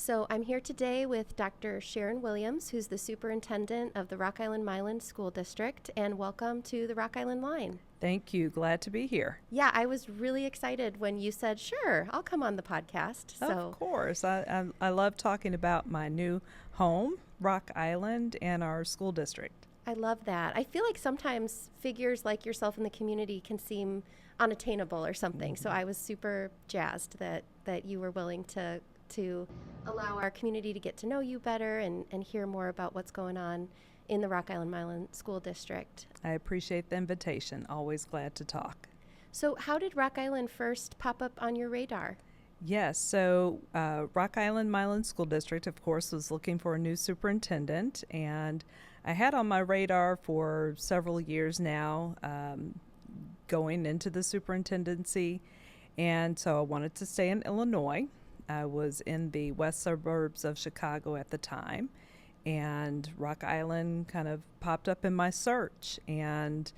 So I'm here today with Dr. Sharon Williams, who's the superintendent of the Rock Island Milan School District, and welcome to the Rock Island Line. Thank you. Glad to be here. Yeah, I was really excited when you said, sure, I'll come on the podcast. Of course. I love talking about my new home, Rock Island, and our school district. I love that. I feel like sometimes figures like yourself in the community can seem unattainable or something. So I was super jazzed that you were willing to allow our community to get to know you better and hear more about what's going on in the Rock Island Milan School District. I appreciate the invitation. Always glad to talk. So how did Rock Island first pop up on your radar? Yes, so Rock Island Milan School District, of course, was looking for a new superintendent, and I had on my radar for several years now going into the superintendency, and so I wanted to stay in Illinois. I was in the west suburbs of Chicago at the time, and Rock Island kind of popped up in my search, and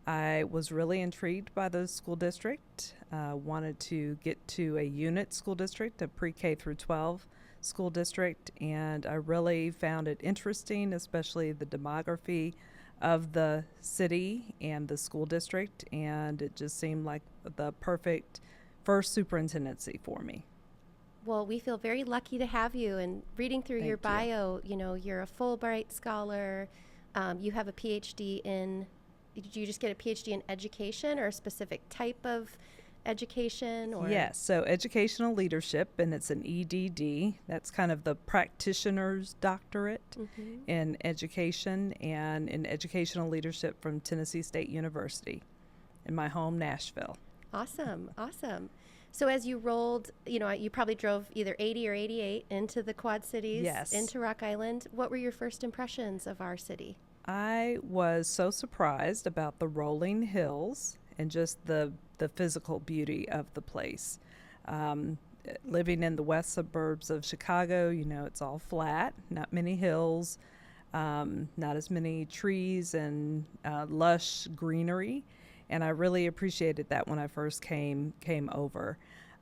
I was really intrigued by the school district, wanted to get to a unit school district, a pre-K through 12 school district, and I really found it interesting, especially the demography of the city and the school district, and it just seemed like the perfect first superintendency for me. Well, we feel very lucky to have you. And reading through your bio, you're a Fulbright scholar. You have a PhD in, did you just get a PhD in education or a specific type of education? Or? Yes, so educational leadership, and it's an EDD. That's kind of the practitioner's doctorate in education and in educational leadership from Tennessee State University in my home, Nashville. Awesome. So as you rolled, you probably drove either 80 or 88 into the Quad Cities, yes, into Rock Island. What were your first impressions of our city? I was so surprised about the rolling hills and just the physical beauty of the place. Living in the west suburbs of Chicago, it's all flat, not many hills, not as many trees and lush greenery. And I really appreciated that when I first came over.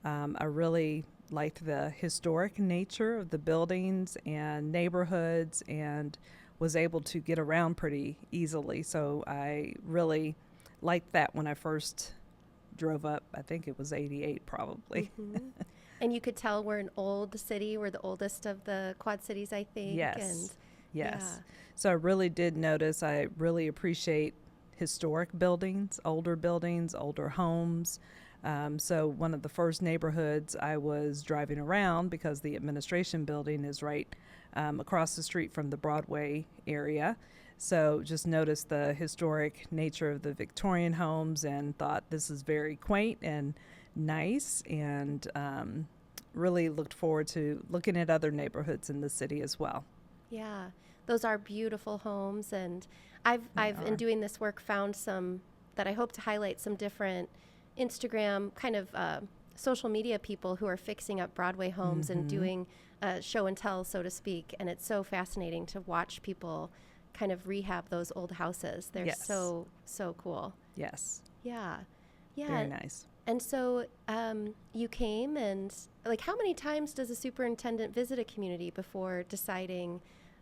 I really liked the historic nature of the buildings and neighborhoods and was able to get around pretty easily. So I really liked that when I first drove up. I think it was 88 probably. And you could tell we're an old city. We're the oldest of the Quad Cities, I think. Yes. Yeah. So I really did notice, I really appreciate historic buildings, older homes. So one of the first neighborhoods I was driving around, because the administration building is right across the street from the Broadway area. So just noticed the historic nature of the Victorian homes and thought this is very quaint and nice, and really looked forward to looking at other neighborhoods in the city as well. Yeah, those are beautiful homes, and I've in doing this work found some that I hope to highlight, some different Instagram kind of social media people who are fixing up Broadway homes and doing show and tell, so to speak. And it's so fascinating to watch people kind of rehab those old houses. They're so cool. Yes. Yeah. Very nice. And so you came, and how many times does a superintendent visit a community before deciding,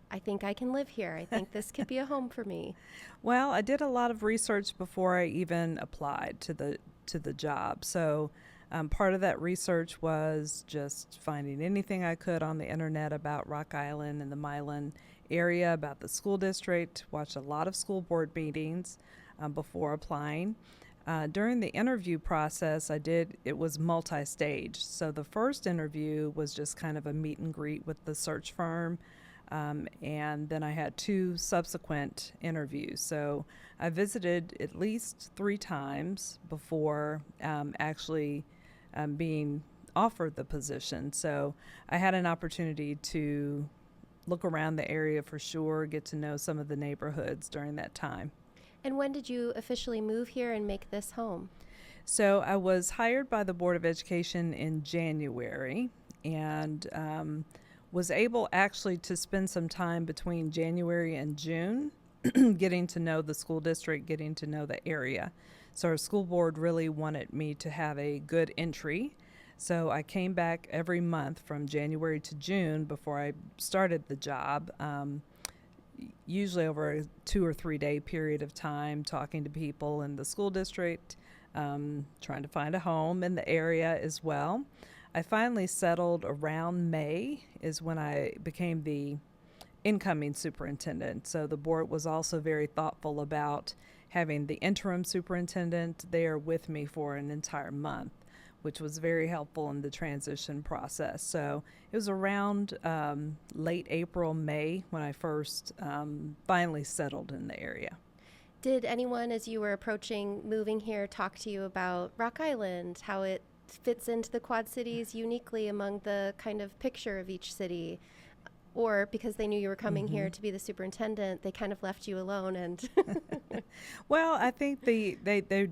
I think I can live here, I think this could be a home for me? Well, I did a lot of research before I even applied to the job. So part of that research was just finding anything I could on the internet about Rock Island and the Milan area, about the school district, watched a lot of school board meetings before applying. During the interview process, it was multi-stage. So the first interview was just kind of a meet and greet with the search firm. And then I had 2 subsequent interviews. So I visited at least 3 times before actually being offered the position. So I had an opportunity to look around the area for sure, get to know some of the neighborhoods during that time. And when did you officially move here and make this home? So I was hired by the Board of Education in January, and was able actually to spend some time between January and June getting to know the school district, getting to know the area. So our school board really wanted me to have a good entry. So I came back every month from January to June before I started the job, usually over a 2 or 3 day period of time, talking to people in the school district, trying to find a home in the area as well. I finally settled around May is when I became the incoming superintendent. So the board was also very thoughtful about having the interim superintendent there with me for an entire month, which was very helpful in the transition process. So it was around late April, May when I first finally settled in the area. Did anyone, as you were approaching moving here, talk to you about Rock Island, how it fits into the Quad Cities uniquely among the kind of picture of each city? Or because they knew you were coming here to be the superintendent, they kind of left you alone and Well, I think they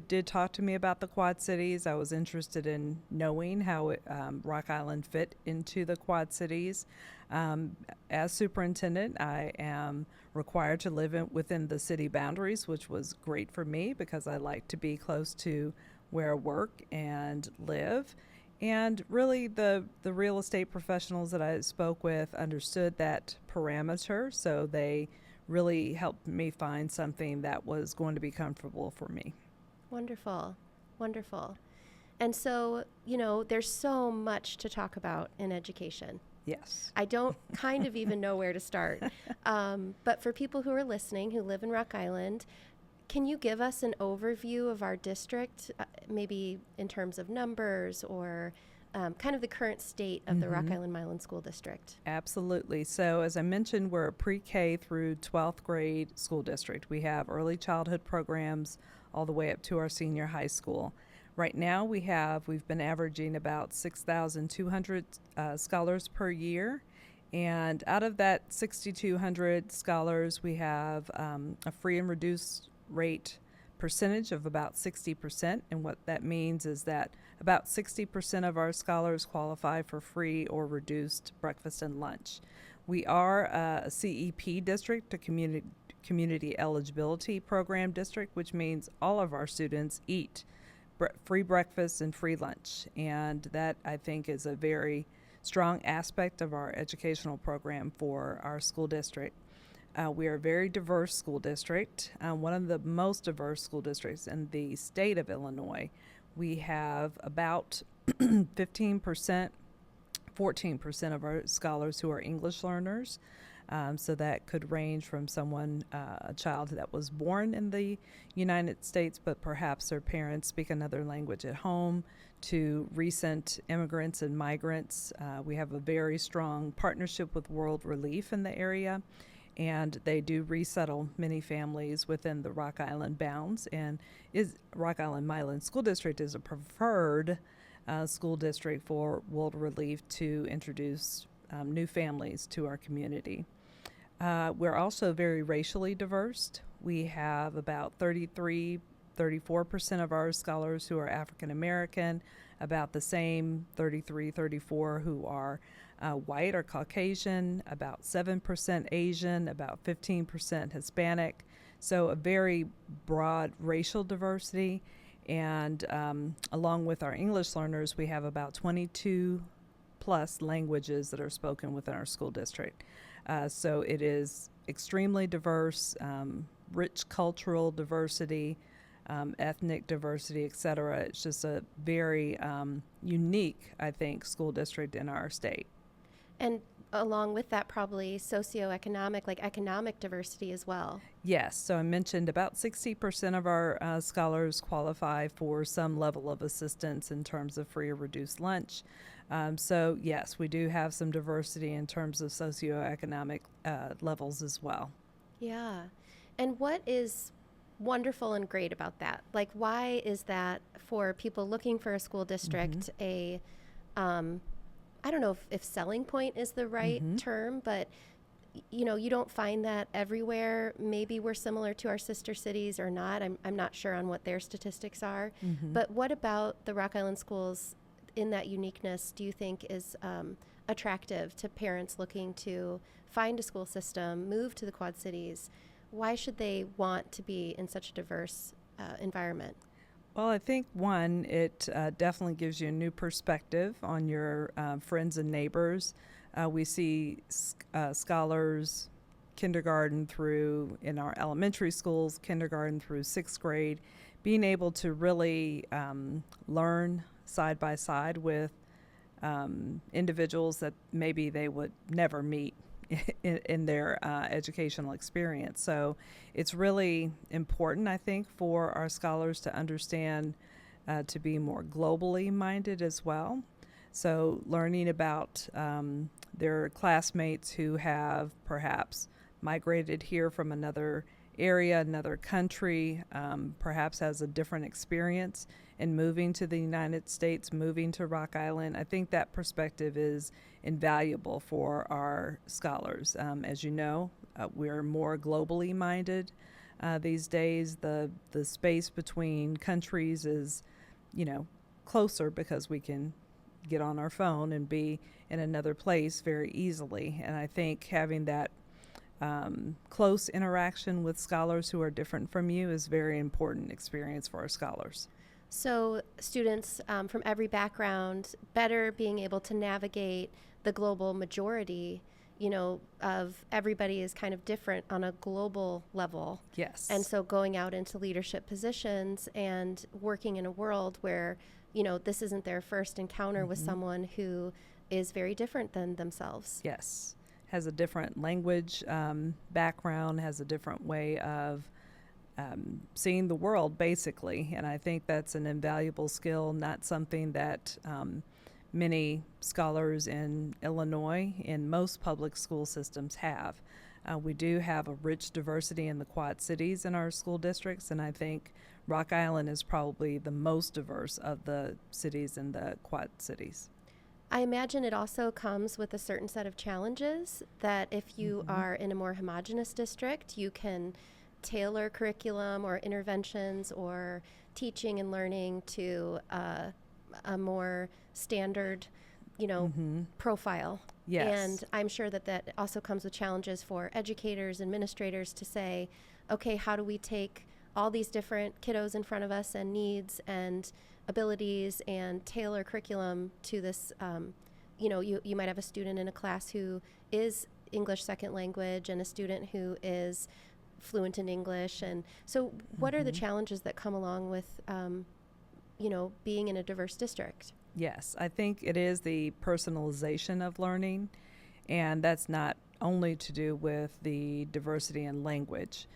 did talk to me about the Quad Cities. I was interested in knowing how Rock Island fit into the Quad Cities. As superintendent, I am required to live within the city boundaries, which was great for me because I like to be close to where I work and live. And really, the real estate professionals that I spoke with understood that parameter, so they really helped me find something that was going to be comfortable for me. Wonderful, wonderful. And so, there's so much to talk about in education. Yes. I don't kind of even know where to start. But for people who are listening, who live in Rock Island, can you give us an overview of our district, maybe in terms of numbers or kind of the current state of the Rock Island Milan School District? Absolutely. So as I mentioned, we're a pre-K through 12th grade school district. We have early childhood programs all the way up to our senior high school. Right now we've been averaging about 6,200 scholars per year. And out of that 6,200 scholars, we have a free and reduced rate percentage of about 60%. And what that means is that about 60% of our scholars qualify for free or reduced breakfast and lunch. We are a CEP district, a community eligibility program district, which means all of our students eat free breakfast and free lunch. And that, I think, is a very strong aspect of our educational program for our school district. We are a very diverse school district, one of the most diverse school districts in the state of Illinois. We have about 15%, 14% of our scholars who are English learners. So that could range from a child that was born in the United States, but perhaps their parents speak another language at home, to recent immigrants and migrants. We have a very strong partnership with World Relief in the area, and they do resettle many families within the Rock Island bounds. And Rock Island Milan School District is a preferred school district for World Relief to introduce new families to our community. We're also very racially diverse. We have about 34% of our scholars who are African American, about the same 34 who are white or Caucasian, about 7% Asian, about 15% Hispanic. So a very broad racial diversity. And along with our English learners, we have about 22 plus languages that are spoken within our school district. So it is extremely diverse, rich cultural diversity, ethnic diversity, et cetera. It's just a very unique, I think, school district in our state. And along with that, probably socioeconomic, like economic diversity as well. Yes. So I mentioned about 60% of our scholars qualify for some level of assistance in terms of free or reduced lunch. So yes, we do have some diversity in terms of socioeconomic levels as well. Yeah. And what is wonderful and great about that? Like, why is that for people looking for a school district I don't know if selling point is the right term, but you don't find that everywhere. Maybe we're similar to our sister cities or not. I'm not sure on what their statistics are. But what about the Rock Island schools in that uniqueness do you think is attractive to parents looking to find a school system, move to the Quad Cities? Why should they want to be in such a diverse environment? Well, I think one, it definitely gives you a new perspective on your friends and neighbors. We see scholars kindergarten through, in our elementary schools, kindergarten through sixth grade, being able to really learn side by side with individuals that maybe they would never meet in their educational experience. So it's really important, I think, for our scholars to understand to be more globally minded as well. So learning about their classmates who have perhaps migrated here from another area, another country, perhaps has a different experience in moving to the United States, moving to Rock Island. I think that perspective is invaluable for our scholars. As you know, we're more globally minded these days. The space between countries is, closer because we can get on our phone and be in another place very easily. And I think having that close interaction with scholars who are different from you is a very important experience for our scholars. So students from every background better being able to navigate the global majority, of everybody is kind of different on a global level. Yes. And so going out into leadership positions and working in a world where, this isn't their first encounter with someone who is very different than themselves. Yes. Has a different language background, has a different way of seeing the world, basically. And I think that's an invaluable skill, not something that many scholars in Illinois, in most public school systems, have. We do have a rich diversity in the Quad Cities in our school districts, and I think Rock Island is probably the most diverse of the cities in the Quad Cities. I imagine it also comes with a certain set of challenges that if you are in a more homogeneous district, you can tailor curriculum or interventions or teaching and learning to a more standard, profile. Yes. And I'm sure that also comes with challenges for educators, administrators to say, okay, how do we take all these different kiddos in front of us and needs and abilities and tailor curriculum to this. You might have a student in a class who is English second language and a student who is fluent in English. And so what are the challenges that come along with, being in a diverse district? Yes, I think it is the personalization of learning, and that's not only to do with the diversity in language.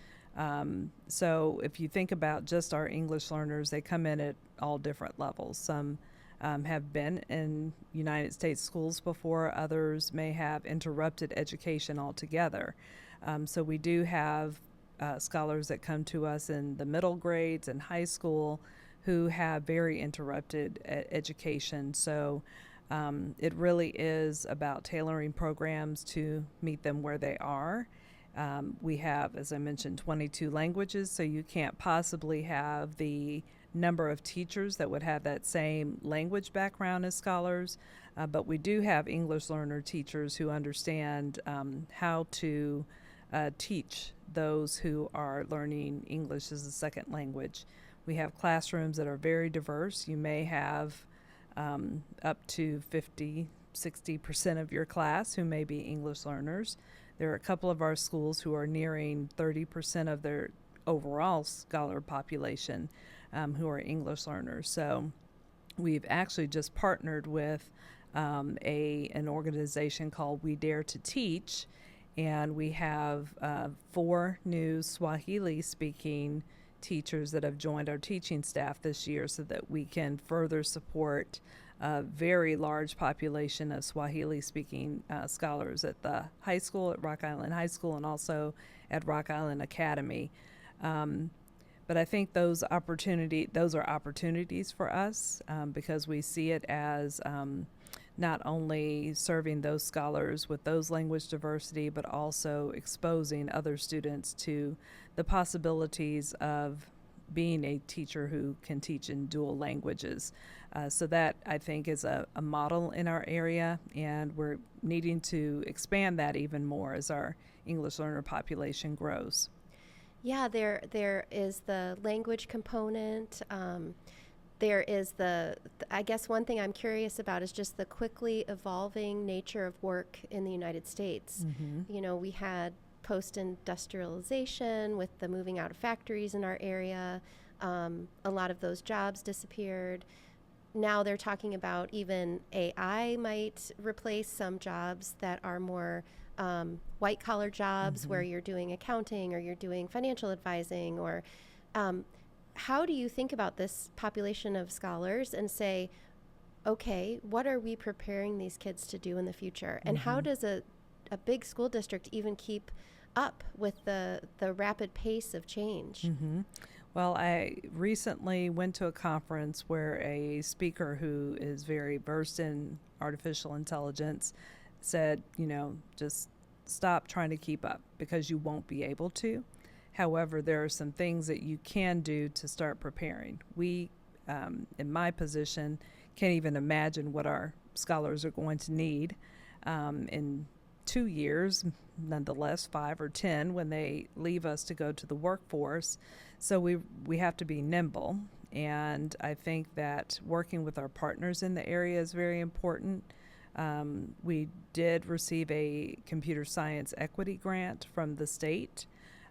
So if you think about just our English learners, they come in at all different levels. Some have been in United States schools before, others may have interrupted education altogether. So we do have scholars that come to us in the middle grades and high school who have very interrupted education. So it really is about tailoring programs to meet them where they are. We have, as I mentioned, 22 languages, so you can't possibly have the number of teachers that would have that same language background as scholars, but we do have English learner teachers who understand how to teach those who are learning English as a second language. We have classrooms that are very diverse. You may have up to 50-60% of your class who may be English learners. There are a couple of our schools who are nearing 30% of their overall scholar population who are English learners. So we've actually just partnered with an organization called We Dare to Teach, and we have 4 new Swahili-speaking teachers that have joined our teaching staff this year so that we can further support a very large population of Swahili-speaking scholars at the high school, at Rock Island High School, and also at Rock Island Academy. But I think those are opportunities for us because we see it as not only serving those scholars with those language diversity, but also exposing other students to the possibilities of being a teacher who can teach in dual languages. So that, I think, is a model in our area, and we're needing to expand that even more as our English learner population grows. Yeah, there is the language component. There is I guess one thing I'm curious about is just the quickly evolving nature of work in the United States. You know, we had post-industrialization with the moving out of factories in our area. A lot of those jobs disappeared. Now they're talking about even AI might replace some jobs that are more white collar jobs where you're doing accounting or you're doing financial advising. Or how do you think about this population of scholars and say, okay, what are we preparing these kids to do in the future? And how does a big school district even keep up with the rapid pace of change? Well, I recently went to a conference where a speaker who is very versed in artificial intelligence said, you know, just stop trying to keep up because you won't be able to. However, there are some things that you can do to start preparing. We, in my position, can't even imagine what our scholars are going to need in 2 years, nonetheless 5 or 10 when they leave us to go to the workforce. So we have to be nimble, and I think that working with our partners in the area is very important. We did receive a computer science equity grant from the state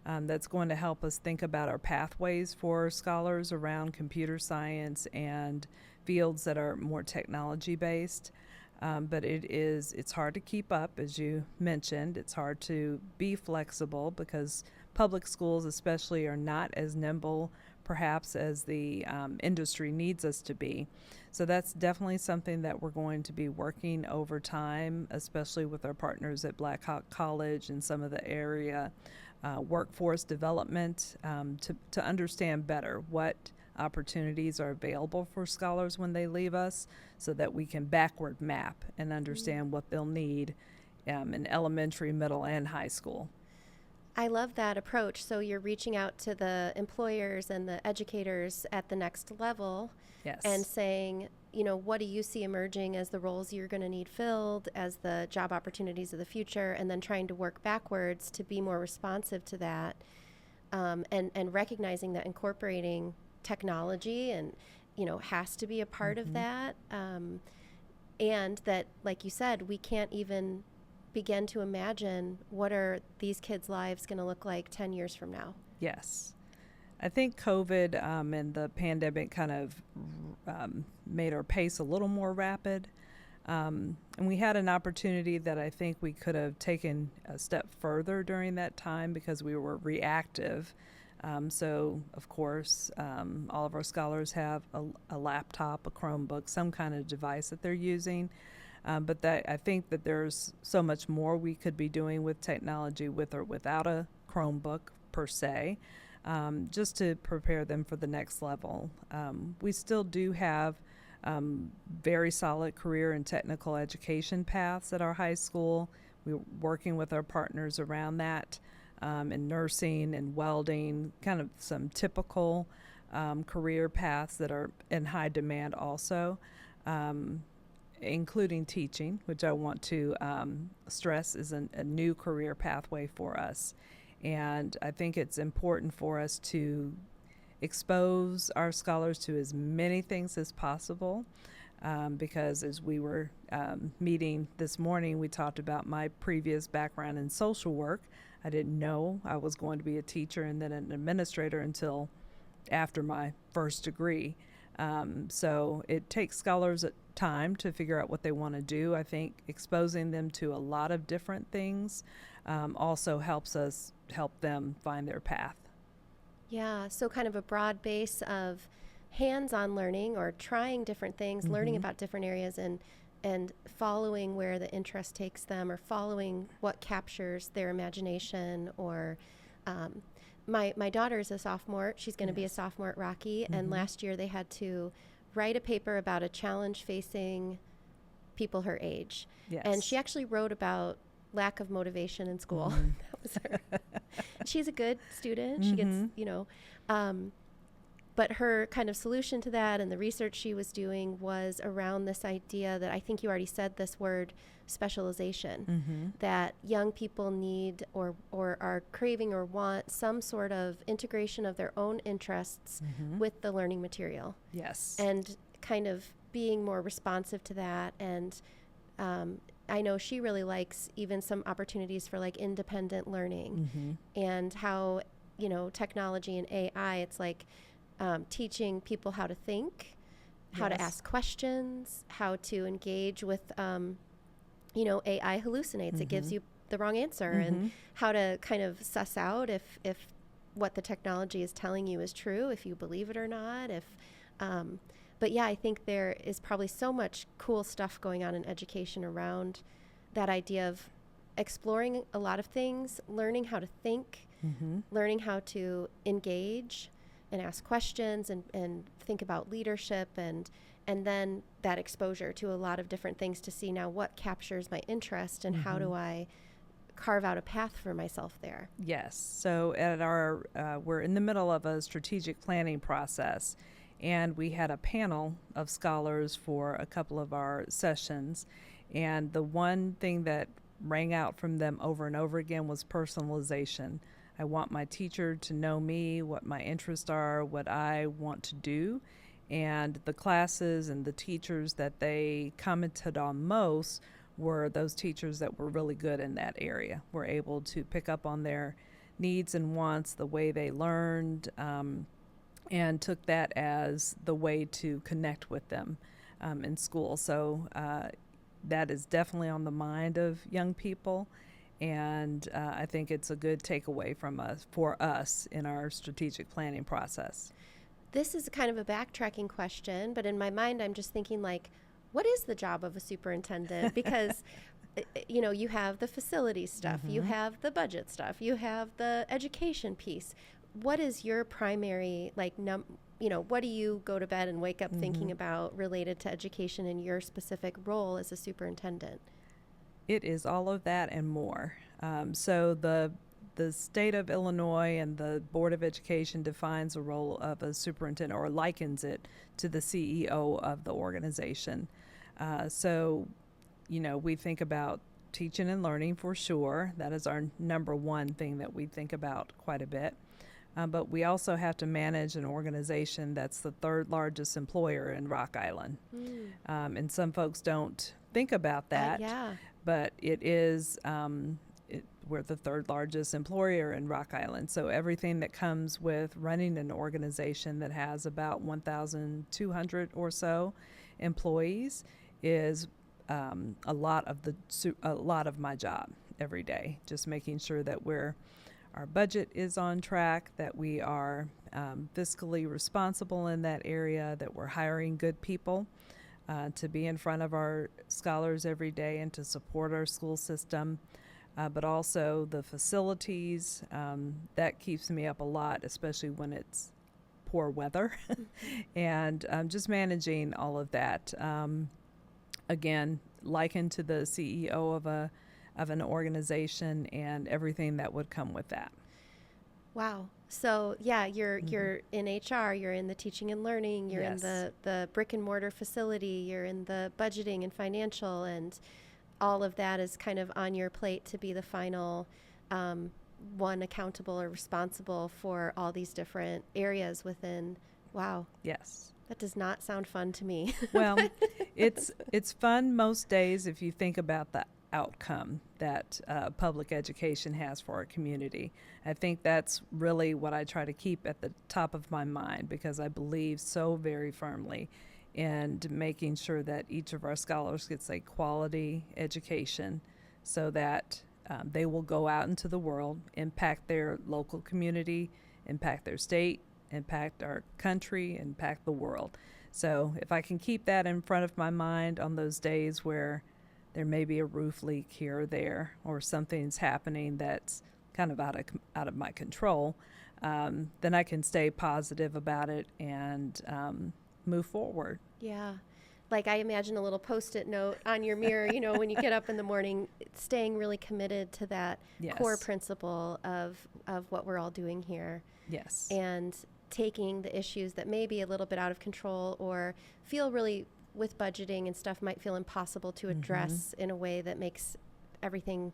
that's going to help us think about our pathways for scholars around computer science and fields that are more technology based. But it's hard to keep up, as you mentioned. It's hard to be flexible because public schools especially are not as nimble perhaps as the industry needs us to be. So that's definitely something that we're going to be working over time, especially with our partners at Black Hawk College and some of the area workforce development to understand better what opportunities are available for scholars when they leave us so that we can backward map and understand what they'll need in elementary, middle, and high school. I love that approach. So you're reaching out to the employers and the educators at the next level. Yes. And saying, you know, what do you see emerging as the roles you're going to need filled, as the job opportunities of the future, and then trying to work backwards to be more responsive to that, and recognizing that incorporating technology and, you know, has to be a part of that, and that, like you said, we can't even begin to imagine what are these kids' lives going to look like 10 years from now. Yes. I think COVID and the pandemic kind of made our pace a little more rapid. And we had an opportunity that I think we could have taken a step further during that time because we were reactive. So, of course, all of our scholars have a laptop, a Chromebook, some kind of device that they're using. But I think that there's so much more we could be doing with technology with or without a Chromebook per se, just to prepare them for the next level. We still do have very solid career and technical education paths at our high school. We're working with our partners around that in nursing and welding, kind of some typical career paths that are in high demand also. Including teaching, which I want to stress is a new career pathway for us. And I think it's important for us to expose our scholars to as many things as possible because as we were meeting this morning, we talked about my previous background in social work. I didn't know I was going to be a teacher and then an administrator until after my first degree. So it takes scholars time to figure out what they want to do. I think exposing them to a lot of different things also helps us help them find their path. Yeah, so kind of a broad base of hands-on learning or trying different things, learning about different areas and following where the interest takes them or following what captures their imagination or my daughter is a sophomore. She's going to be a sophomore at Rocky, and last year they had to write a paper about a challenge facing people her age. Yes. And she actually wrote about lack of motivation in school. That was her. She's a good student. She gets, you know, but her kind of solution to that and the research she was doing was around this idea that I think you already said this word, specialization, that young people need or are craving or want some sort of integration of their own interests with the learning material. Yes. And kind of being more responsive to that. And I know she really likes even some opportunities for like independent learning and how, you know, technology and AI, it's like teaching people how to think, how to ask questions, how to engage with, you know, AI hallucinates. It gives you the wrong answer and how to kind of suss out if what the technology is telling you is true, if you believe it or not, but yeah, I think there is probably so much cool stuff going on in education around that idea of exploring a lot of things, learning how to think, learning how to engage and ask questions and think about leadership and then that exposure to a lot of different things to see now what captures my interest and how do I carve out a path for myself there. Yes. So at our, we're in the middle of a strategic planning process, and we had a panel of scholars for a couple of our sessions. And the one thing that rang out from them over and over again was personalization. I want my teacher to know me, what my interests are, what I want to do. And the classes and the teachers that they commented on most were those teachers that were really good in that area, were able to pick up on their needs and wants, the way they learned, and took that as the way to connect with them in school. So that is definitely on the mind of young people, and I think it's a good takeaway for us in our strategic planning process. This is kind of a backtracking question, but in my mind I'm just thinking like, what is the job of a superintendent? Because you know, you have the facility stuff, you have the budget stuff, you have the education piece. What is your primary, like, you know, what do you go to bed and wake up thinking about related to education in your specific role as a superintendent? It is all of that and more. So the state of Illinois and the Board of Education defines the role of a superintendent, or likens it to the CEO of the organization. So, you know, we think about teaching and learning for sure. That is our number one thing that we think about quite a bit. But we also have to manage an organization that's the third largest employer in Rock Island. And some folks don't think about that, but it is, we're the third largest employer in Rock Island. So everything that comes with running an organization that has about 1,200 or so employees is a lot of my job every day, just making sure that our budget is on track, that we are fiscally responsible in that area, that we're hiring good people to be in front of our scholars every day and to support our school system, but also the facilities. That keeps me up a lot, especially when it's poor weather, and just managing all of that. Again, likened to the CEO of an organization and everything that would come with that. Wow. So yeah, you're in HR, you're in the teaching and learning, you're in the brick and mortar facility, you're in the budgeting and financial, and all of that is kind of on your plate to be the final one accountable or responsible for all these different areas within. Wow. Yes. That does not sound fun to me. Well, it's fun most days if you think about the outcome that public education has for our community. I think that's really what I try to keep at the top of my mind, because I believe so very firmly in making sure that each of our scholars gets a quality education so that they will go out into the world, impact their local community, impact their state, impact our country, impact the world. So if I can keep that in front of my mind on those days where there may be a roof leak here or there, or something's happening that's kind of out of my control, then I can stay positive about it and move forward. Yeah. Like I imagine a little Post-it note on your mirror, you know, when you get up in the morning, staying really committed to that core principle of what we're all doing here. Yes. And taking the issues that may be a little bit out of control or feel really, with budgeting and stuff, might feel impossible to address in a way that makes everything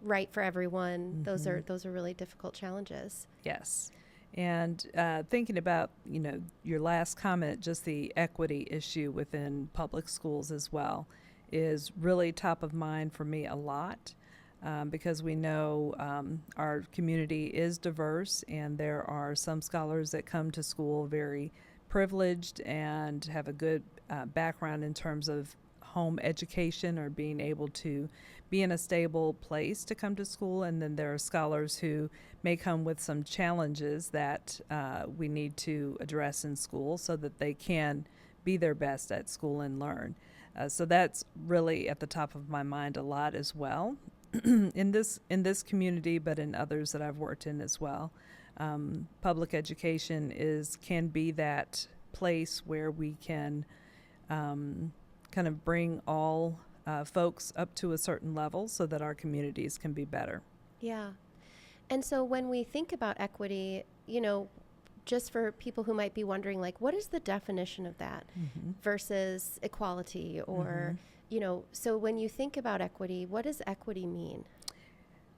right for everyone. Those are really difficult challenges. Yes. And thinking about, your last comment, just the equity issue within public schools as well is really top of mind for me a lot. Because we know our community is diverse, and there are some scholars that come to school very privileged and have a good background in terms of home education or being able to be in a stable place to come to school. And then there are scholars who may come with some challenges that we need to address in school so that they can be their best at school and learn. So that's really at the top of my mind a lot as well. in this community, but in others that I've worked in as well. Public education can be that place where we can kind of bring all folks up to a certain level so that our communities can be better. Yeah. And so when we think about equity, just for people who might be wondering, like, what is the definition of that versus equality or so when you think about equity, what does equity mean?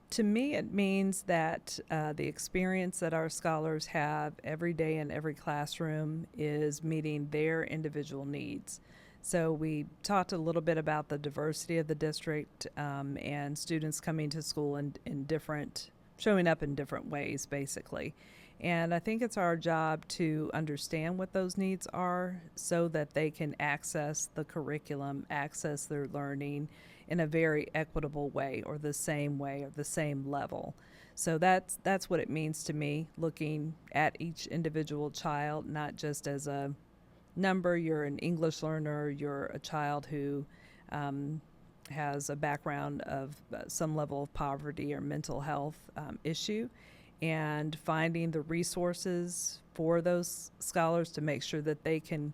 To me, it means that the experience that our scholars have every day in every classroom is meeting their individual needs. So we talked a little bit about the diversity of the district and students coming to school showing up in different ways, basically. And I think it's our job to understand what those needs are so that they can access the curriculum, access their learning in a very equitable way or the same level. So that's what it means to me, looking at each individual child, not just as a number. You're an English learner, you're a child who has a background of some level of poverty or mental health issue. And finding the resources for those scholars to make sure that they can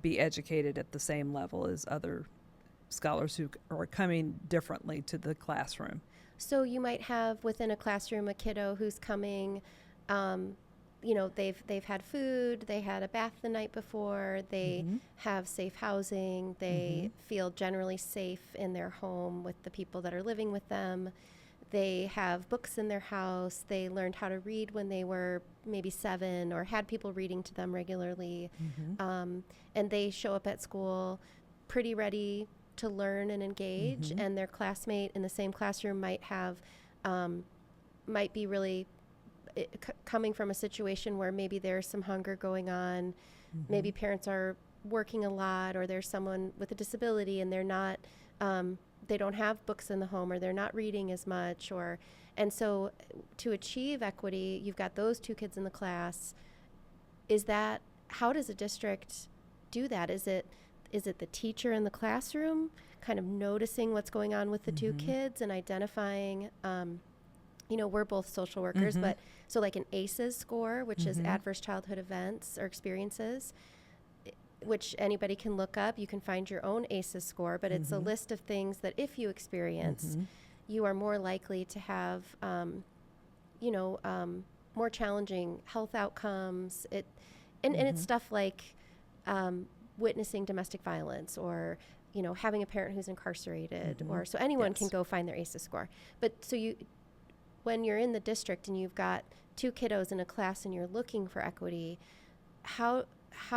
be educated at the same level as other scholars who are coming differently to the classroom. So you might have within a classroom a kiddo who's coming, they've had food, they had a bath the night before, they have safe housing, they feel generally safe in their home with the people that are living with them. They have books in their house. They learned how to read when they were maybe 7 or had people reading to them regularly. And they show up at school pretty ready to learn and engage. And their classmate in the same classroom might be really coming from a situation where maybe there's some hunger going on. Maybe parents are working a lot, or there's someone with a disability and they're not they don't have books in the home, or they're not reading as much, and so to achieve equity, you've got those two kids in the class. How does a district do that? Is it the teacher in the classroom kind of noticing what's going on with the two kids and identifying, we're both social workers, but so like an ACEs score, which is adverse childhood events or experiences, which anybody can look up. You can find your own ACEs score, but it's a list of things that if you experience, you are more likely to have, more challenging health outcomes. And it's stuff like witnessing domestic violence, or having a parent who's incarcerated, or so anyone can go find their ACEs score. But when you're in the district and you've got two kiddos in a class and you're looking for equity, how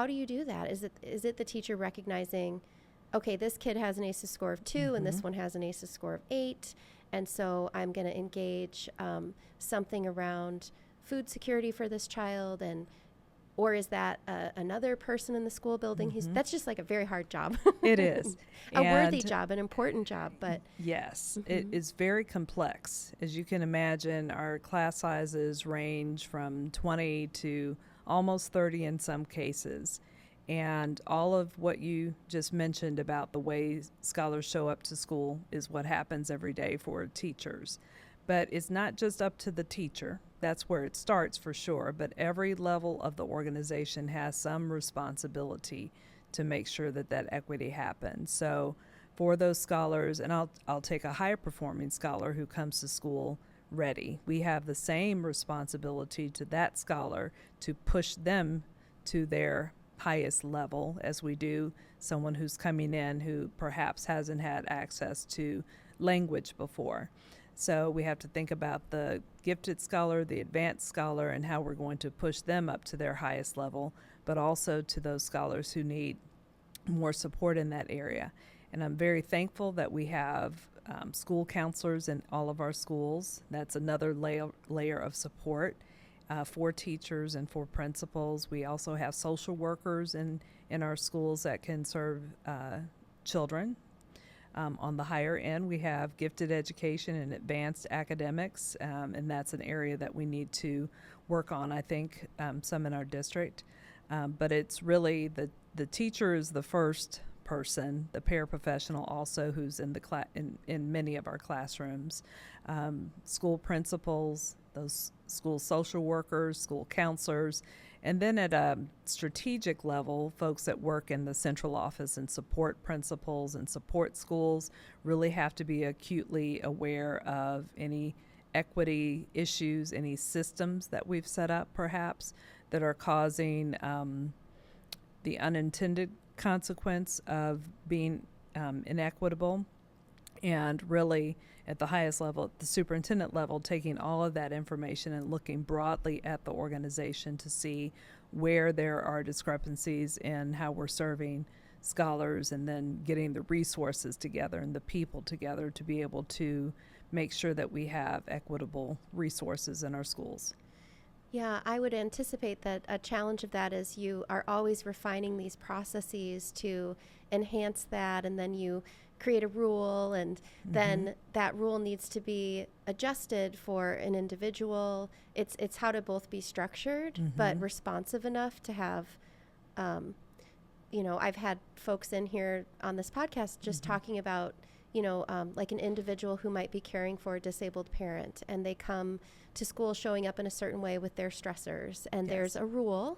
do you do that? Is it the teacher recognizing, okay, this kid has an ACEs score of 2 and this one has an ACEs score of 8, and so I'm going to engage something around food security for this child, or is that another person in the school building that's just like a very hard job. It is. A worthy job, an important job, but yes, it is very complex. As you can imagine, our class sizes range from 20 to almost 30 in some cases. And all of what you just mentioned about the way scholars show up to school is what happens every day for teachers. But it's not just up to the teacher. That's where it starts for sure. But every level of the organization has some responsibility to make sure that equity happens. So for those scholars, and I'll take a high performing scholar who comes to school ready. We have the same responsibility to that scholar to push them to their highest level as we do someone who's coming in who perhaps hasn't had access to language before. So we have to think about the gifted scholar, the advanced scholar, and how we're going to push them up to their highest level, but also to those scholars who need more support in that area. And I'm very thankful that we have school counselors in all of our schools. That's another layer of support for teachers and for principals. We also have social workers in our schools that can serve children. On the higher end, we have gifted education and advanced academics, and that's an area that we need to work on, I think, some in our district. But it's really the teacher is the first person, the paraprofessional also who's in in many of our classrooms, school principals, those school social workers, school counselors, and then at a strategic level, folks that work in the central office and support principals and support schools really have to be acutely aware of any equity issues, any systems that we've set up perhaps that are causing the unintended consequence of being inequitable, and really at the highest level, at the superintendent level, taking all of that information and looking broadly at the organization to see where there are discrepancies in how we're serving scholars, and then getting the resources together and the people together to be able to make sure that we have equitable resources in our schools. Yeah, I would anticipate that a challenge of that is you are always refining these processes to enhance that, and then you create a rule, and then that rule needs to be adjusted for an individual. It's how to both be structured but responsive enough to have, I've had folks in here on this podcast just talking about, like an individual who might be caring for a disabled parent, and they come to school showing up in a certain way with their stressors, and there's a rule.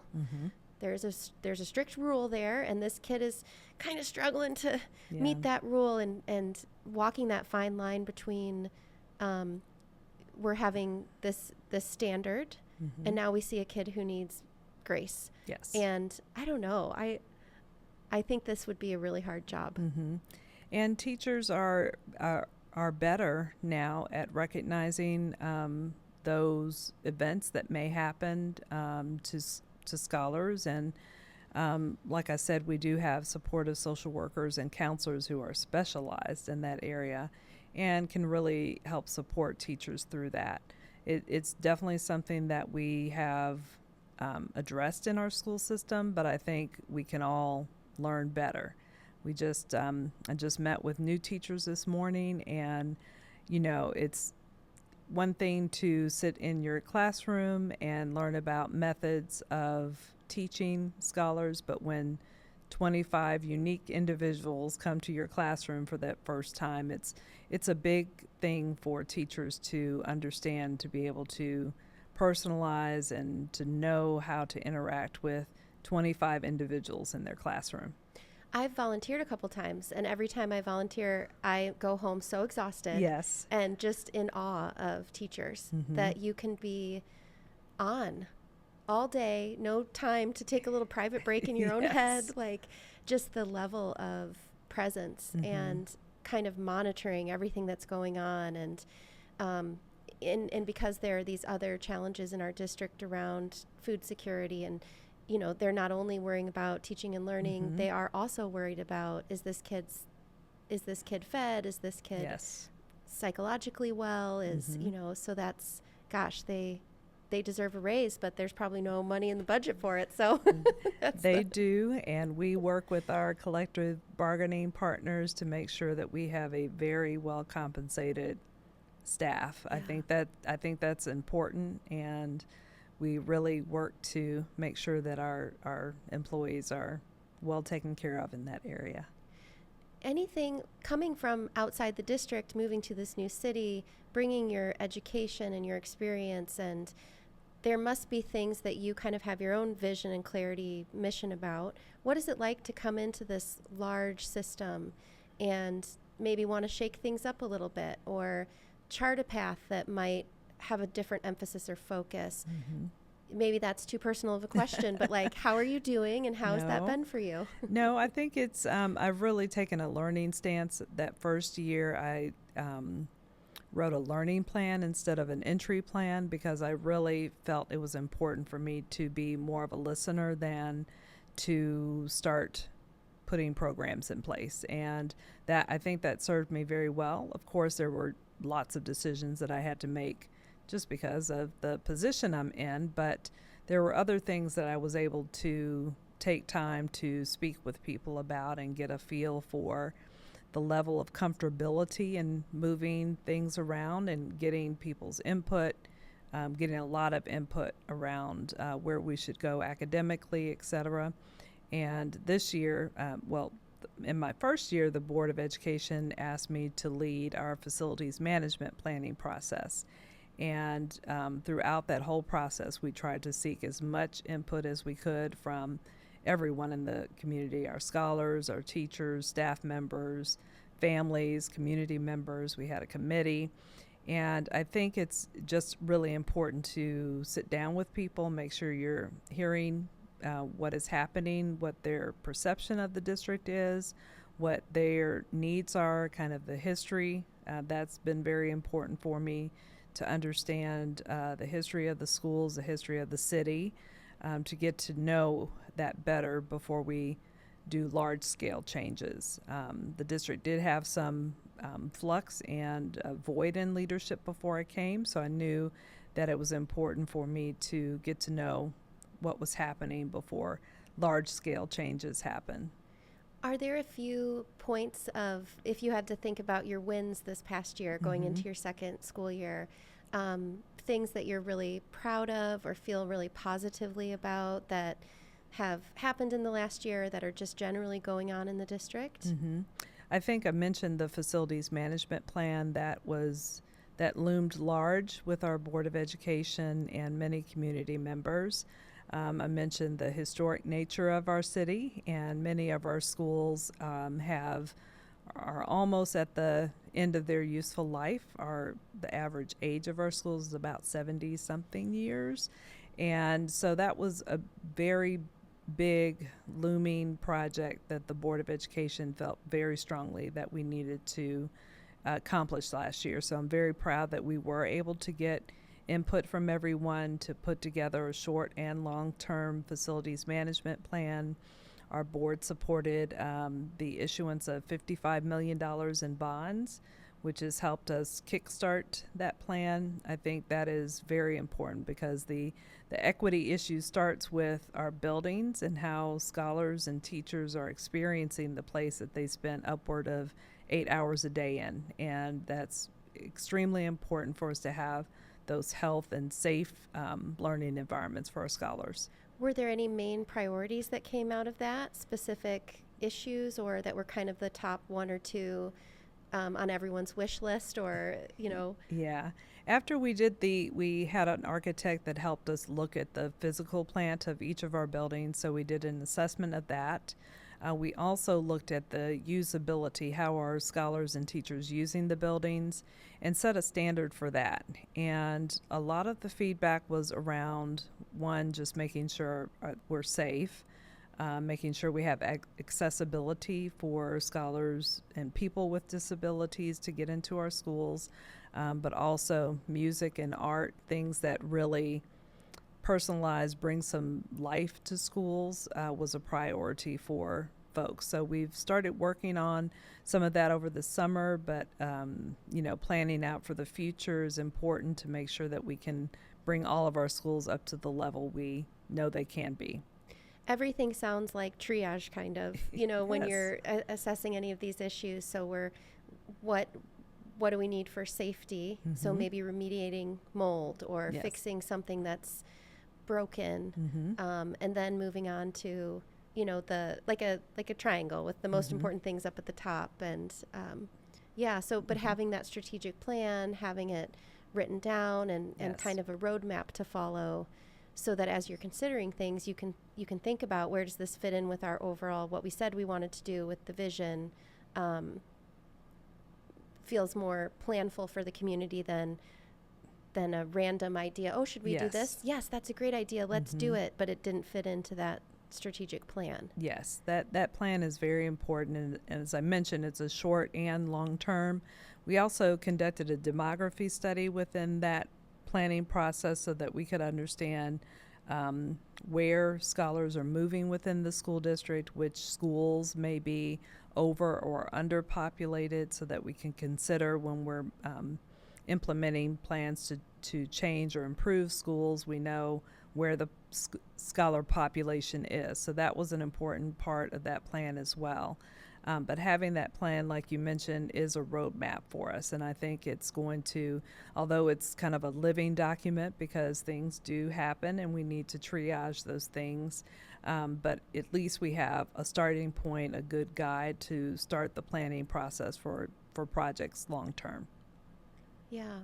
There's a strict rule there, and this kid is kind of struggling to meet that rule, and walking that fine line between we're having this standard, and now we see a kid who needs grace. Yes. And I don't know. I think this would be a really hard job. And teachers are better now at recognizing those events that may happen to scholars, and like I said, we do have supportive social workers and counselors who are specialized in that area and can really help support teachers through that. It's definitely something that we have addressed in our school system, but I think we can all learn better. I just met with new teachers this morning, and it's one thing to sit in your classroom and learn about methods of teaching scholars, but when 25 unique individuals come to your classroom for that first time, it's a big thing for teachers to understand, to be able to personalize and to know how to interact with 25 individuals in their classroom. I've volunteered a couple times, and every time I volunteer, I go home so exhausted. Yes. And just in awe of teachers that you can be on all day, no time to take a little private break in your own head, like just the level of presence and kind of monitoring everything that's going on. And because there are these other challenges in our district around food security, and they're not only worrying about teaching and learning, they are also worried about, is this kid fed? Is this kid psychologically well? So that's, gosh, they deserve a raise, but there's probably no money in the budget for it. So they do, and we work with our collective bargaining partners to make sure that we have a very well compensated staff. I think that's important, and we really work to make sure that our employees are well taken care of in that area. Anything coming from outside the district, moving to this new city, bringing your education and your experience, and there must be things that you kind of have your own vision and clarity, mission about. What is it like to come into this large system and maybe want to shake things up a little bit, or chart a path that might have a different emphasis or focus. Maybe that's too personal of a question, but like, how are you doing and how has that been for you? No, I think it's, I've really taken a learning stance. That first year I wrote a learning plan instead of an entry plan because I really felt it was important for me to be more of a listener than to start putting programs in place. And that, I think that served me very well. Of course, there were lots of decisions that I had to make just because of the position I'm in, but there were other things that I was able to take time to speak with people about and get a feel for the level of comfortability in moving things around and getting people's input, getting a lot of input around where we should go academically, et cetera. And this year, in my first year, the Board of Education asked me to lead our facilities management planning process. And throughout that whole process, we tried to seek as much input as we could from everyone in the community, our scholars, our teachers, staff members, families, community members. We had a committee. And I think it's just really important to sit down with people, make sure you're hearing what is happening, what their perception of the district is, what their needs are, kind of the history. That's been very important for me to understand the history of the schools, the history of the city, to get to know that better before we do large-scale changes. The district did have some flux and void in leadership before I came, so I knew that it was important for me to get to know what was happening before large-scale changes happen. Are there a few points of, if you had to think about your wins this past year going into your second school year, things that you're really proud of or feel really positively about that have happened in the last year that are just generally going on in the district? I think I mentioned the facilities management plan that loomed large with our Board of Education and many community members. I mentioned the historic nature of our city, and many of our schools are almost at the end of their useful life. The average age of our schools is about 70-something years. And so that was a very big looming project that the Board of Education felt very strongly that we needed to accomplish last year. So I'm very proud that we were able to get input from everyone to put together a short and long-term facilities management plan. Our board supported the issuance of $55 million in bonds, which has helped us kickstart that plan. I think that is very important because the equity issue starts with our buildings and how scholars and teachers are experiencing the place that they spend upward of 8 hours a day in. And that's extremely important for us to have those health and safe learning environments for our scholars. Were there any main priorities that came out of that, specific issues, or that were kind of the top one or two on everyone's wish list, or, you know? Yeah. After we had an architect that helped us look at the physical plant of each of our buildings, so we did an assessment of that. We also looked at the usability, how are scholars and teachers using the buildings, and set a standard for that. And a lot of the feedback was around, one, just making sure we're safe, making sure we have accessibility for scholars and people with disabilities to get into our schools, but also music and art, things that really personalize, bring some life to schools, was a priority for folks. So we've started working on some of that over the summer, but planning out for the future is important to make sure that we can bring all of our schools up to the level we know they can be. Everything sounds like triage, kind of, when Yes. you're assessing any of these issues. So what do we need for safety? So maybe remediating mold or Yes. fixing something that's broken, and then moving on to like a triangle with the most important things up at the top, and but having that strategic plan, having it written down, and Yes. kind of a roadmap to follow, so that as you're considering things, you can think about, where does this fit in with our overall, what we said we wanted to do with the vision. Feels more planful for the community than than a random idea. Oh, should we do this? Yes, that's a great idea. Let's do it. But it didn't fit into that strategic plan. Yes, that plan is very important. And as I mentioned, it's a short and long term. We also conducted a demography study within that planning process so that we could understand where scholars are moving within the school district, which schools may be over or underpopulated, so that we can consider when we're implementing plans to change or improve schools, we know where the scholar population is. So that was an important part of that plan as well. But having that plan, like you mentioned, is a roadmap for us. And I think it's going to, although it's kind of a living document because things do happen and we need to triage those things, but at least we have a starting point, a good guide to start the planning process for projects long term. Yeah.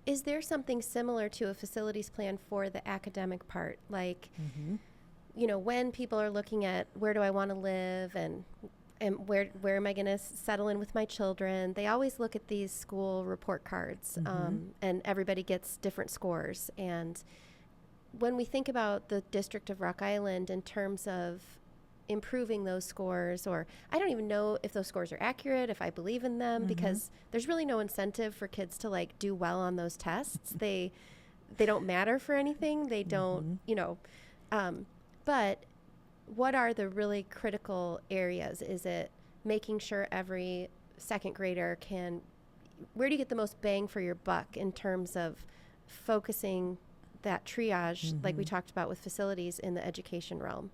Is there something similar to a facilities plan for the academic part? Like, you know, when people are looking at where do I want to live and where am I going to settle in with my children, they always look at these school report cards, and everybody gets different scores. And when we think about the District of Rock Island in terms of improving those scores, or I don't even know if those scores are accurate, if I believe in them, because there's really no incentive for kids to like do well on those tests. They don't matter for anything. They don't, you know, but what are the really critical areas? Is it making sure every second grader can, where do you get the most bang for your buck in terms of focusing that triage, like we talked about with facilities in the education realm?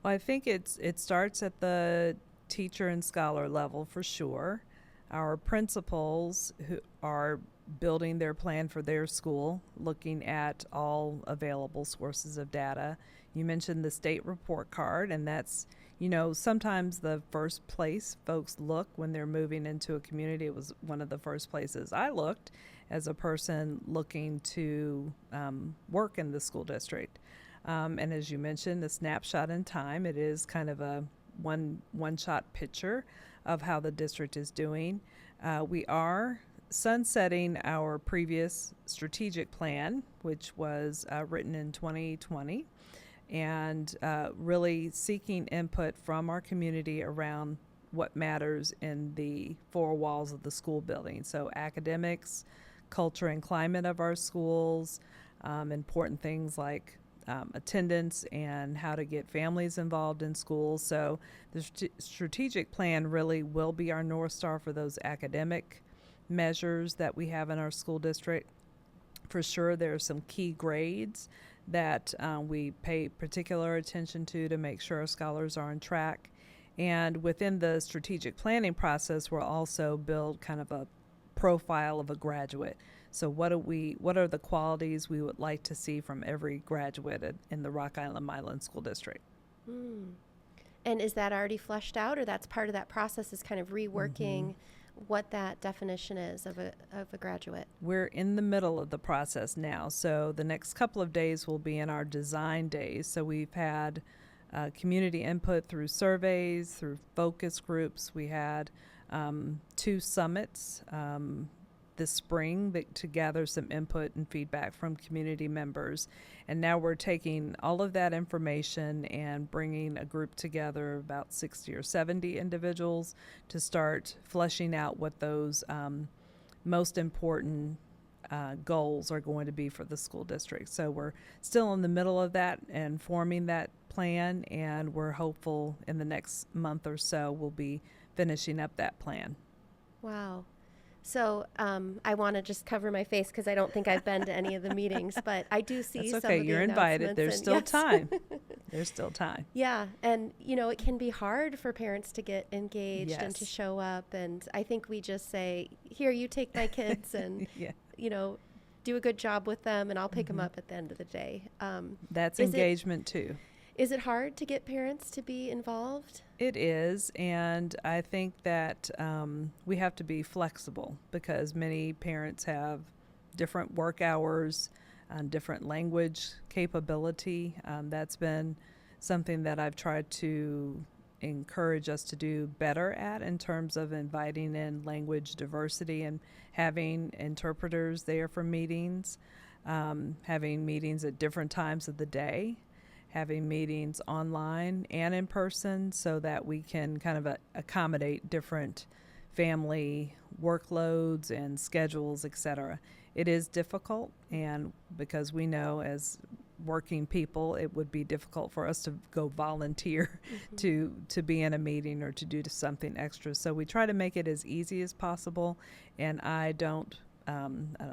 Well, I think it starts at the teacher and scholar level for sure. Our principals who are building their plan for their school, looking at all available sources of data. You mentioned the state report card, and that's, you know, sometimes the first place folks look when they're moving into a community. It was one of the first places I looked as a person looking to work in the school district. And as you mentioned, the snapshot in time, it is kind of a one-shot picture of how the district is doing. We are sunsetting our previous strategic plan, which was written in 2020, and really seeking input from our community around what matters in the four walls of the school building. So academics, culture and climate of our schools, important things like attendance and how to get families involved in schools. So the strategic plan really will be our North Star for those academic measures that we have in our school district. For sure, there are some key grades that we pay particular attention to make sure our scholars are on track. And within the strategic planning process, we'll also build kind of a profile of a graduate. So what are the qualities we would like to see from every graduate in the Rock Island Milan School District? And is that already fleshed out, or that's part of that process, is kind of reworking what that definition is of a graduate? We're in the middle of the process now. So the next couple of days will be in our design days. So we've had community input through surveys, through focus groups. We had 2 summits this spring to gather some input and feedback from community members. And now we're taking all of that information and bringing a group together, about 60 or 70 individuals, to start fleshing out what those most important goals are going to be for the school district. So we're still in the middle of that and forming that plan, and we're hopeful in the next month or so we'll be finishing up that plan. Wow. So I want to just cover my face because I don't think I've been to any of the meetings, but I do see That's some okay. of the You're invited. There's still yes. time. There's still time. Yeah. And, you know, it can be hard for parents to get engaged and to Yes. show up. And I think we just say, here, you take my kids and, Yeah. you know, do a good job with them, and I'll pick them up at the end of the day. That's is engagement too. Is it hard to get parents to be involved? It is, and I think that we have to be flexible because many parents have different work hours, different language capability. That's been something that I've tried to encourage us to do better at in terms of inviting in language diversity and having interpreters there for meetings, having meetings at different times of the day, having meetings online and in person so that we can kind of accommodate different family workloads and schedules, etc. It is difficult, and because we know as working people, it would be difficult for us to go volunteer to be in a meeting or to do something extra. So we try to make it as easy as possible, and I don't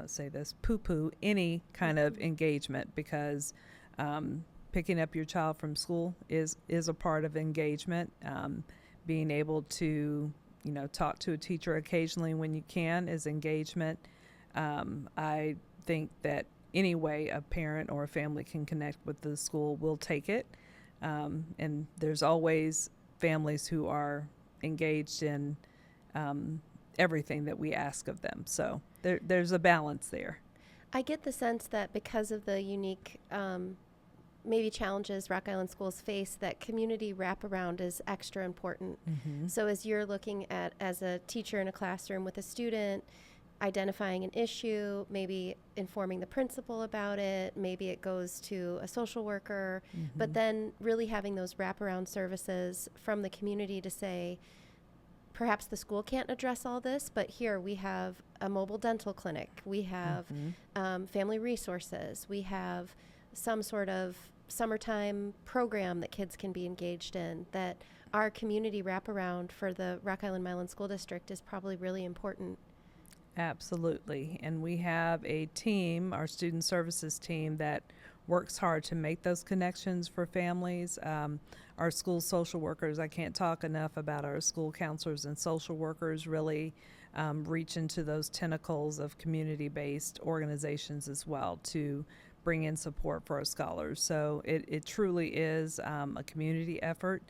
say this, poo-poo any kind of engagement, because picking up your child from school is a part of engagement. Being able to, talk to a teacher occasionally when you can is engagement. I think that any way a parent or a family can connect with the school will take it. And there's always families who are engaged in everything that we ask of them. So there's a balance there. I get the sense that because of the unique maybe challenges Rock Island schools face, that community wraparound is extra important. So as you're looking at, as a teacher in a classroom with a student, identifying an issue, maybe informing the principal about it, maybe it goes to a social worker, but then really having those wraparound services from the community to say, perhaps the school can't address all this, but here we have a mobile dental clinic, we have family resources, we have some sort of summertime program that kids can be engaged in, that our community wraparound for the Rock Island Milan School District is probably really important. Absolutely. And we have a team, our student services team, that works hard to make those connections for families. Our school social workers, I can't talk enough about our school counselors and social workers, really reach into those tentacles of community-based organizations as well to bring in support for our scholars. So it truly is a community effort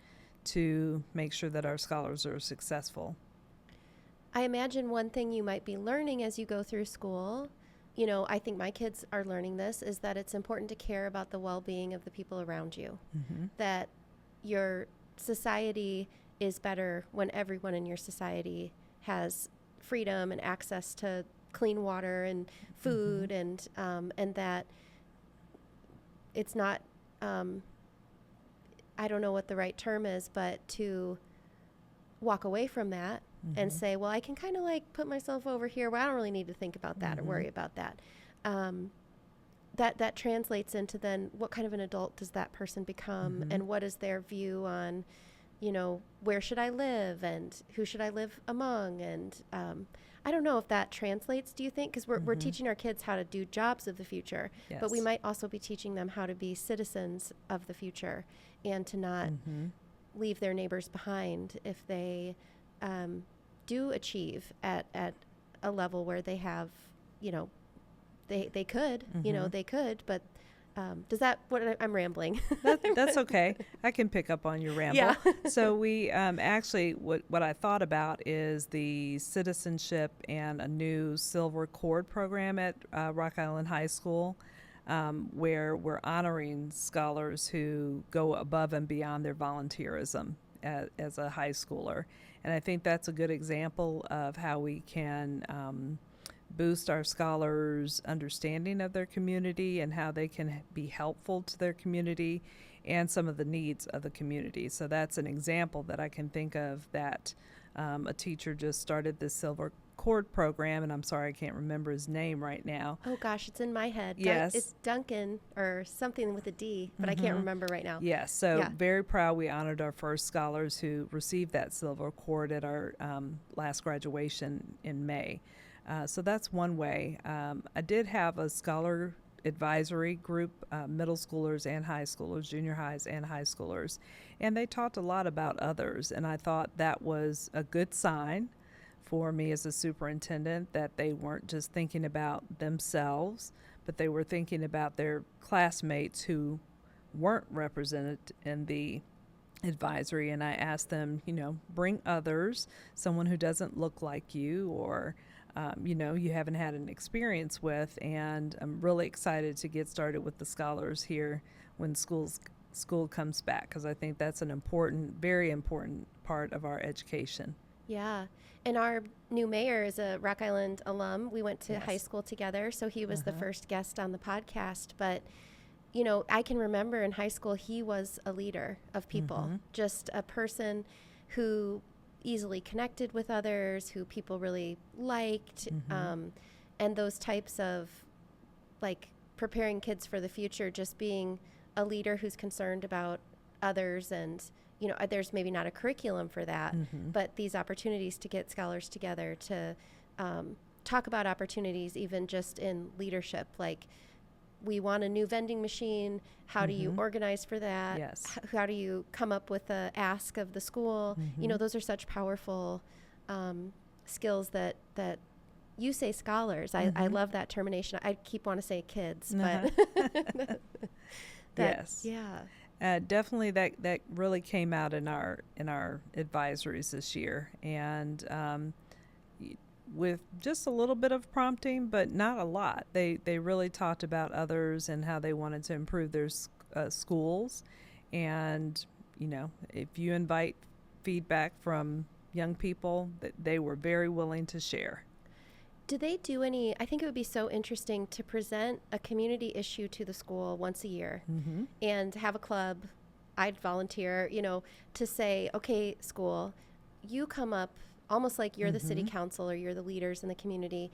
to make sure that our scholars are successful. I imagine one thing you might be learning as you go through school, I think my kids are learning this, is that it's important to care about the well-being of the people around you. That your society is better when everyone in your society has freedom and access to clean water and food, and that it's not, I don't know what the right term is, but to walk away from that and say, well, I can kind of like put myself over here where I don't really need to think about that or worry about that. That translates into then what kind of an adult does that person become, and what is their view on, where should I live and who should I live among? And I don't know if that translates, do you think? Because we're teaching our kids how to do jobs of the future, but we might also be teaching them how to be citizens of the future and to not leave their neighbors behind if they do achieve at a level where they have, they could, they could, but does that, I'm rambling. That's okay. I can pick up on your ramble. Yeah. So we actually, what I thought about is the citizenship and a new silver cord program at Rock Island High School, where we're honoring scholars who go above and beyond their volunteerism as a high schooler. And I think that's a good example of how we can boost our scholars' understanding of their community and how they can be helpful to their community and some of the needs of the community. So that's an example that I can think of that a teacher just started this silver cord program, and I'm sorry I can't remember his name right now. Oh gosh, it's in my head. Yes. It's Duncan or something with a D, but I can't remember right now. Yes, so very proud we honored our first scholars who received that silver cord at our last graduation in May. So that's one way. I did have a scholar advisory group, middle schoolers and high schoolers, junior highs and high schoolers, and they talked a lot about others, and I thought that was a good sign for me as a superintendent, that they weren't just thinking about themselves, but they were thinking about their classmates who weren't represented in the advisory. And I asked them, bring others, someone who doesn't look like you or you haven't had an experience with. And I'm really excited to get started with the scholars here when schools school comes back, because I think that's an important, very important part of our education. Yeah. And our new mayor is a Rock Island alum. We went to Yes. high school together, so he was the first guest on the podcast. But, I can remember in high school, he was a leader of people, just a person who easily connected with others, who people really liked, and those types of, like, preparing kids for the future, just being a leader who's concerned about others. And there's maybe not a curriculum for that, but these opportunities to get scholars together to talk about opportunities, even just in leadership, like, we want a new vending machine. How do you organize for that? Yes. How do you come up with a ask of the school? Those are such powerful skills that you say scholars. I love that termination. I keep wanting to say kids, but yes. Yeah. Definitely that really came out in our advisories this year, and with just a little bit of prompting, but not a lot. They really talked about others and how they wanted to improve their schools. And if you invite feedback from young people, that they were very willing to share. Do they do any? I think it would be so interesting to present a community issue to the school once a year and have a club. I'd volunteer, to say, okay, school, you come up almost like you're the city council or you're the leaders in the community.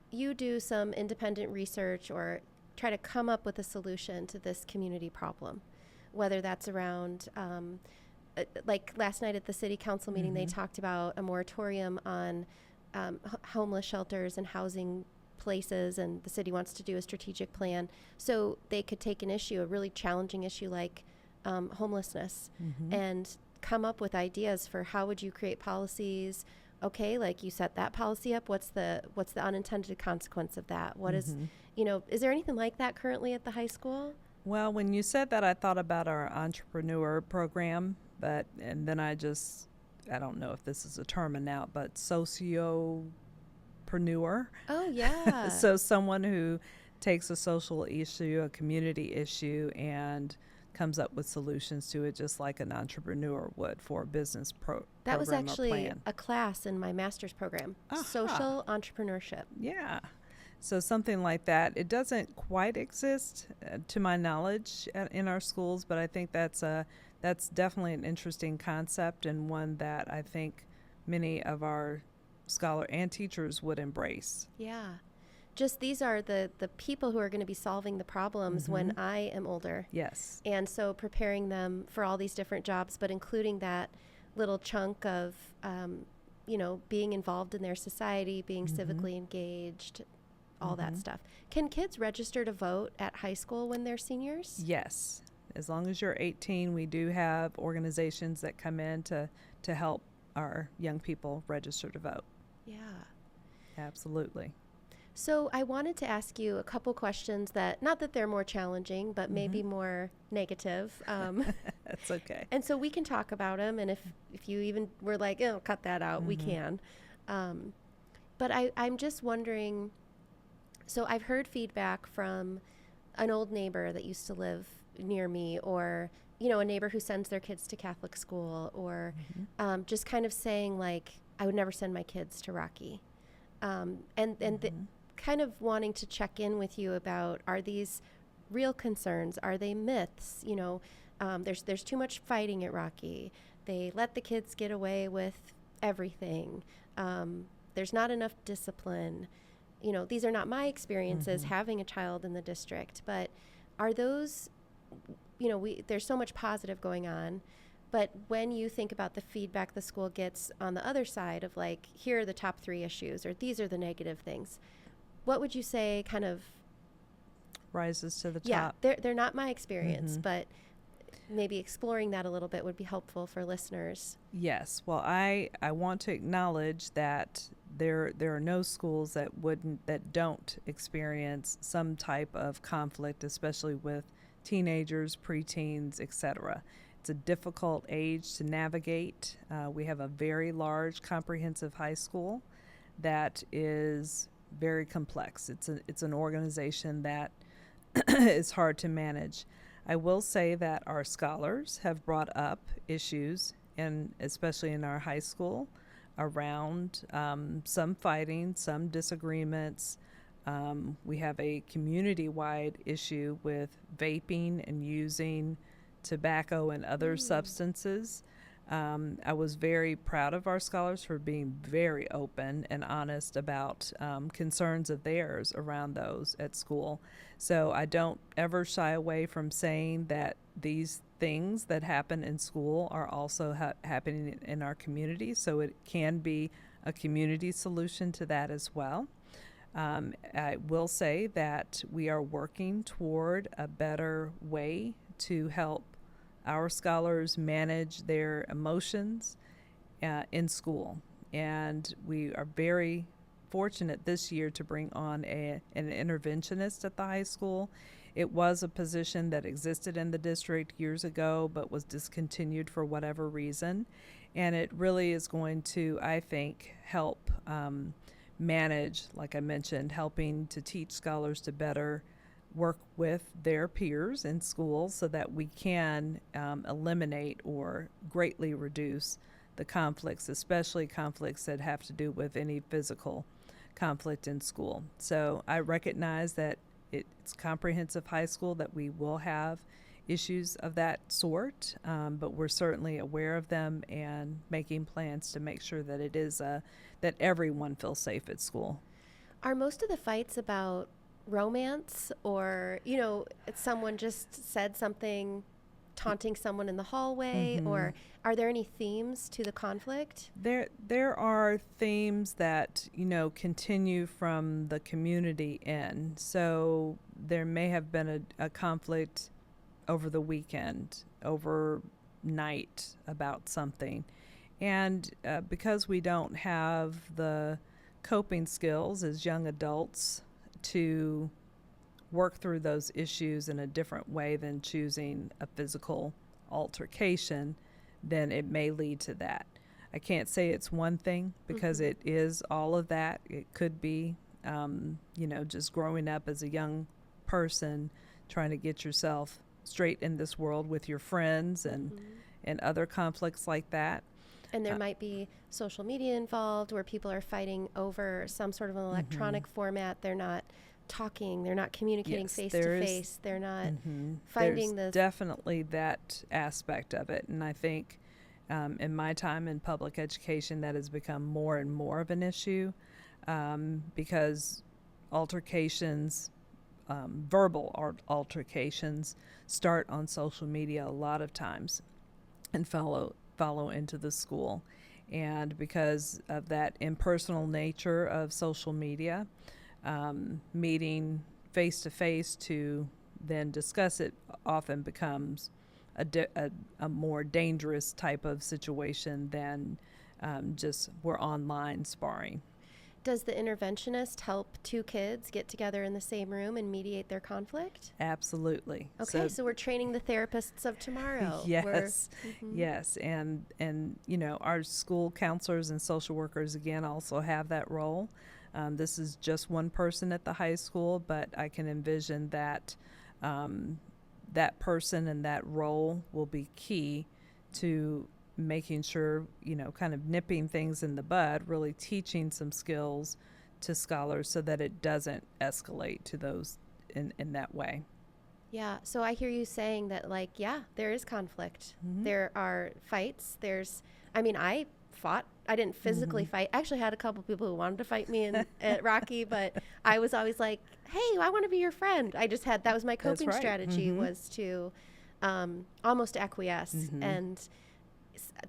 You do some independent research or try to come up with a solution to this community problem, whether that's around, like last night at the city council meeting, they talked about a moratorium on homeless shelters and housing places, and the city wants to do a strategic plan so they could take an issue, a really challenging issue like homelessness, and come up with ideas for how would you create policies. Okay, like you set that policy up, what's the unintended consequence of that? What is is there anything like that currently at the high school? Well, when you said that, I thought about our entrepreneur program, and then I don't know if this is a term now, but sociopreneur. Oh, yeah. So someone who takes a social issue, a community issue, and comes up with solutions to it, just like an entrepreneur would for a business that was program or actually plan. a class in my master's program, social entrepreneurship. Yeah. So something like that. It doesn't quite exist, to my knowledge, in our schools, but I think that's definitely an interesting concept, and one that I think many of our scholar and teachers would embrace. Yeah. Just these are the people who are going to be solving the problems when I am older. Yes. And so preparing them for all these different jobs, but including that little chunk of, being involved in their society, being civically engaged, all that stuff. Can kids register to vote at high school when they're seniors? Yes. As long as you're 18, we do have organizations that come in to help our young people register to vote. Yeah. Absolutely. So I wanted to ask you a couple questions that, not that they're more challenging, but maybe more negative. That's okay. And so we can talk about them, and if you even were like, oh, cut that out, we can. But I'm just wondering, so I've heard feedback from an old neighbor that used to live near me, or a neighbor who sends their kids to Catholic school, or just kind of saying, like, I would never send my kids to Rocky. Kind of wanting to check in with you about, are these real concerns? Are they myths? There's too much fighting at Rocky. They let the kids get away with everything. There's not enough discipline. These are not my experiences having a child in the district, but are those, there's so much positive going on. But when you think about the feedback the school gets on the other side of, like, here are the top 3 issues, or these are the negative things, what would you say kind of rises to the top? Yeah, they're not my experience, but maybe exploring that a little bit would be helpful for listeners. Yes. Well, I want to acknowledge that there are no schools that don't experience some type of conflict, especially with teenagers, preteens, etc. It's a difficult age to navigate. We have a very large, comprehensive high school that is very complex. It's an organization that is hard to manage. I will say that our scholars have brought up issues, and especially in our high school, around some fighting, some disagreements. We have a community-wide issue with vaping and using tobacco and other substances. I was very proud of our scholars for being very open and honest about concerns of theirs around those at school. So I don't ever shy away from saying that these things that happen in school are also happening in our community. So it can be a community solution to that as well. I will say that we are working toward a better way to help our scholars manage their emotions in school. And we are very fortunate this year to bring on an interventionist at the high school. It was a position that existed in the district years ago but was discontinued for whatever reason. And it really is going to, I think, help manage, like I mentioned, helping to teach scholars to better work with their peers in school so that we can eliminate or greatly reduce the conflicts, especially conflicts that have to do with any physical conflict in school. So I recognize that it's comprehensive high school, that we will have issues of that sort, but we're certainly aware of them and making plans to make sure that it is that everyone feels safe at school. Are most of the fights about romance, or someone just said something taunting someone in the hallway, or are there any themes to the conflict? There are themes that continue from the community in. So there may have been a conflict over the weekend, overnight, about something, and because we don't have the coping skills as young adults to work through those issues in a different way than choosing a physical altercation, then it may lead to that. I can't say it's one thing because it is all of that. It could be, just growing up as a young person, trying to get yourself straight in this world with your friends and other conflicts like that. And there might be social media involved where people are fighting over some sort of an electronic format. They're not talking. They're not communicating face to face. They're not finding There's definitely that aspect of it. And I think in my time in public education, that has become more and more of an issue because altercations, verbal altercations, start on social media a lot of times and follow into the school. And because of that impersonal nature of social media, meeting face to face to then discuss it often becomes a more dangerous type of situation than just we're online sparring. Does the interventionist help two kids get together in the same room and mediate their conflict? Absolutely. Okay, so we're training the therapists of tomorrow. Yes, yes, and our school counselors and social workers again also have that role. This is just one person at the high school, but I can envision that that person and that role will be key to making sure, kind of nipping things in the bud, really teaching some skills to scholars so that it doesn't escalate to those in that way. Yeah, so I hear you saying that, there is conflict. There are fights. I fought. I didn't physically fight. I actually had a couple people who wanted to fight me at Rocky, but I was always like, hey, I want to be your friend. That was my coping strategy, was to almost acquiesce. And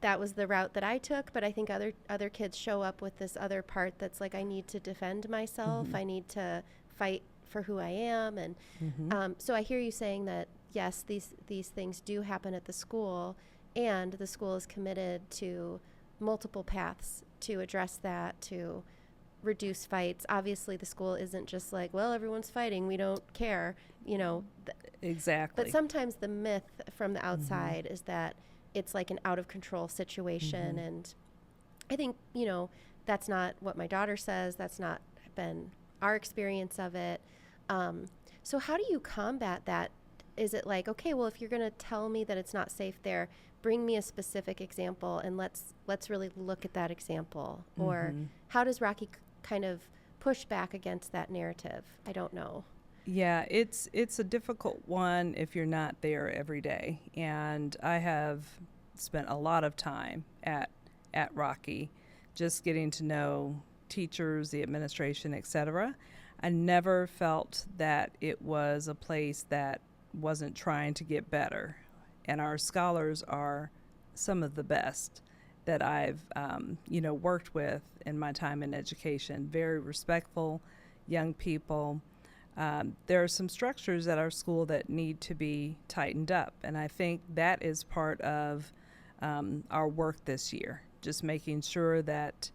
that was the route that I took, but I think other kids show up with this other part that's like, I need to defend myself. I need to fight for who I am. And so I hear you saying that, yes, these things do happen at the school, and the school is committed to multiple paths to address that, to reduce fights. Obviously, the school isn't just like, well, everyone's fighting, we don't care, Exactly. But sometimes the myth from the outside is that it's like an out-of-control situation, and I think, that's not what my daughter says. That's not been our experience of it. So how do you combat that? is it like, okay, well, if you're going to tell me that it's not safe there, bring me a specific example and let's really look at that example? Or how does Rocky kind of push back against that narrative? I don't know. Yeah, it's a difficult one if you're not there every day. And I have spent a lot of time at Rocky, just getting to know teachers, the administration, etc. I never felt that it was a place that wasn't trying to get better. And our scholars are some of the best that I've worked with in my time in education. Very respectful young people. There are some structures at our school that need to be tightened up, and I think that is part of our work this year, just making sure that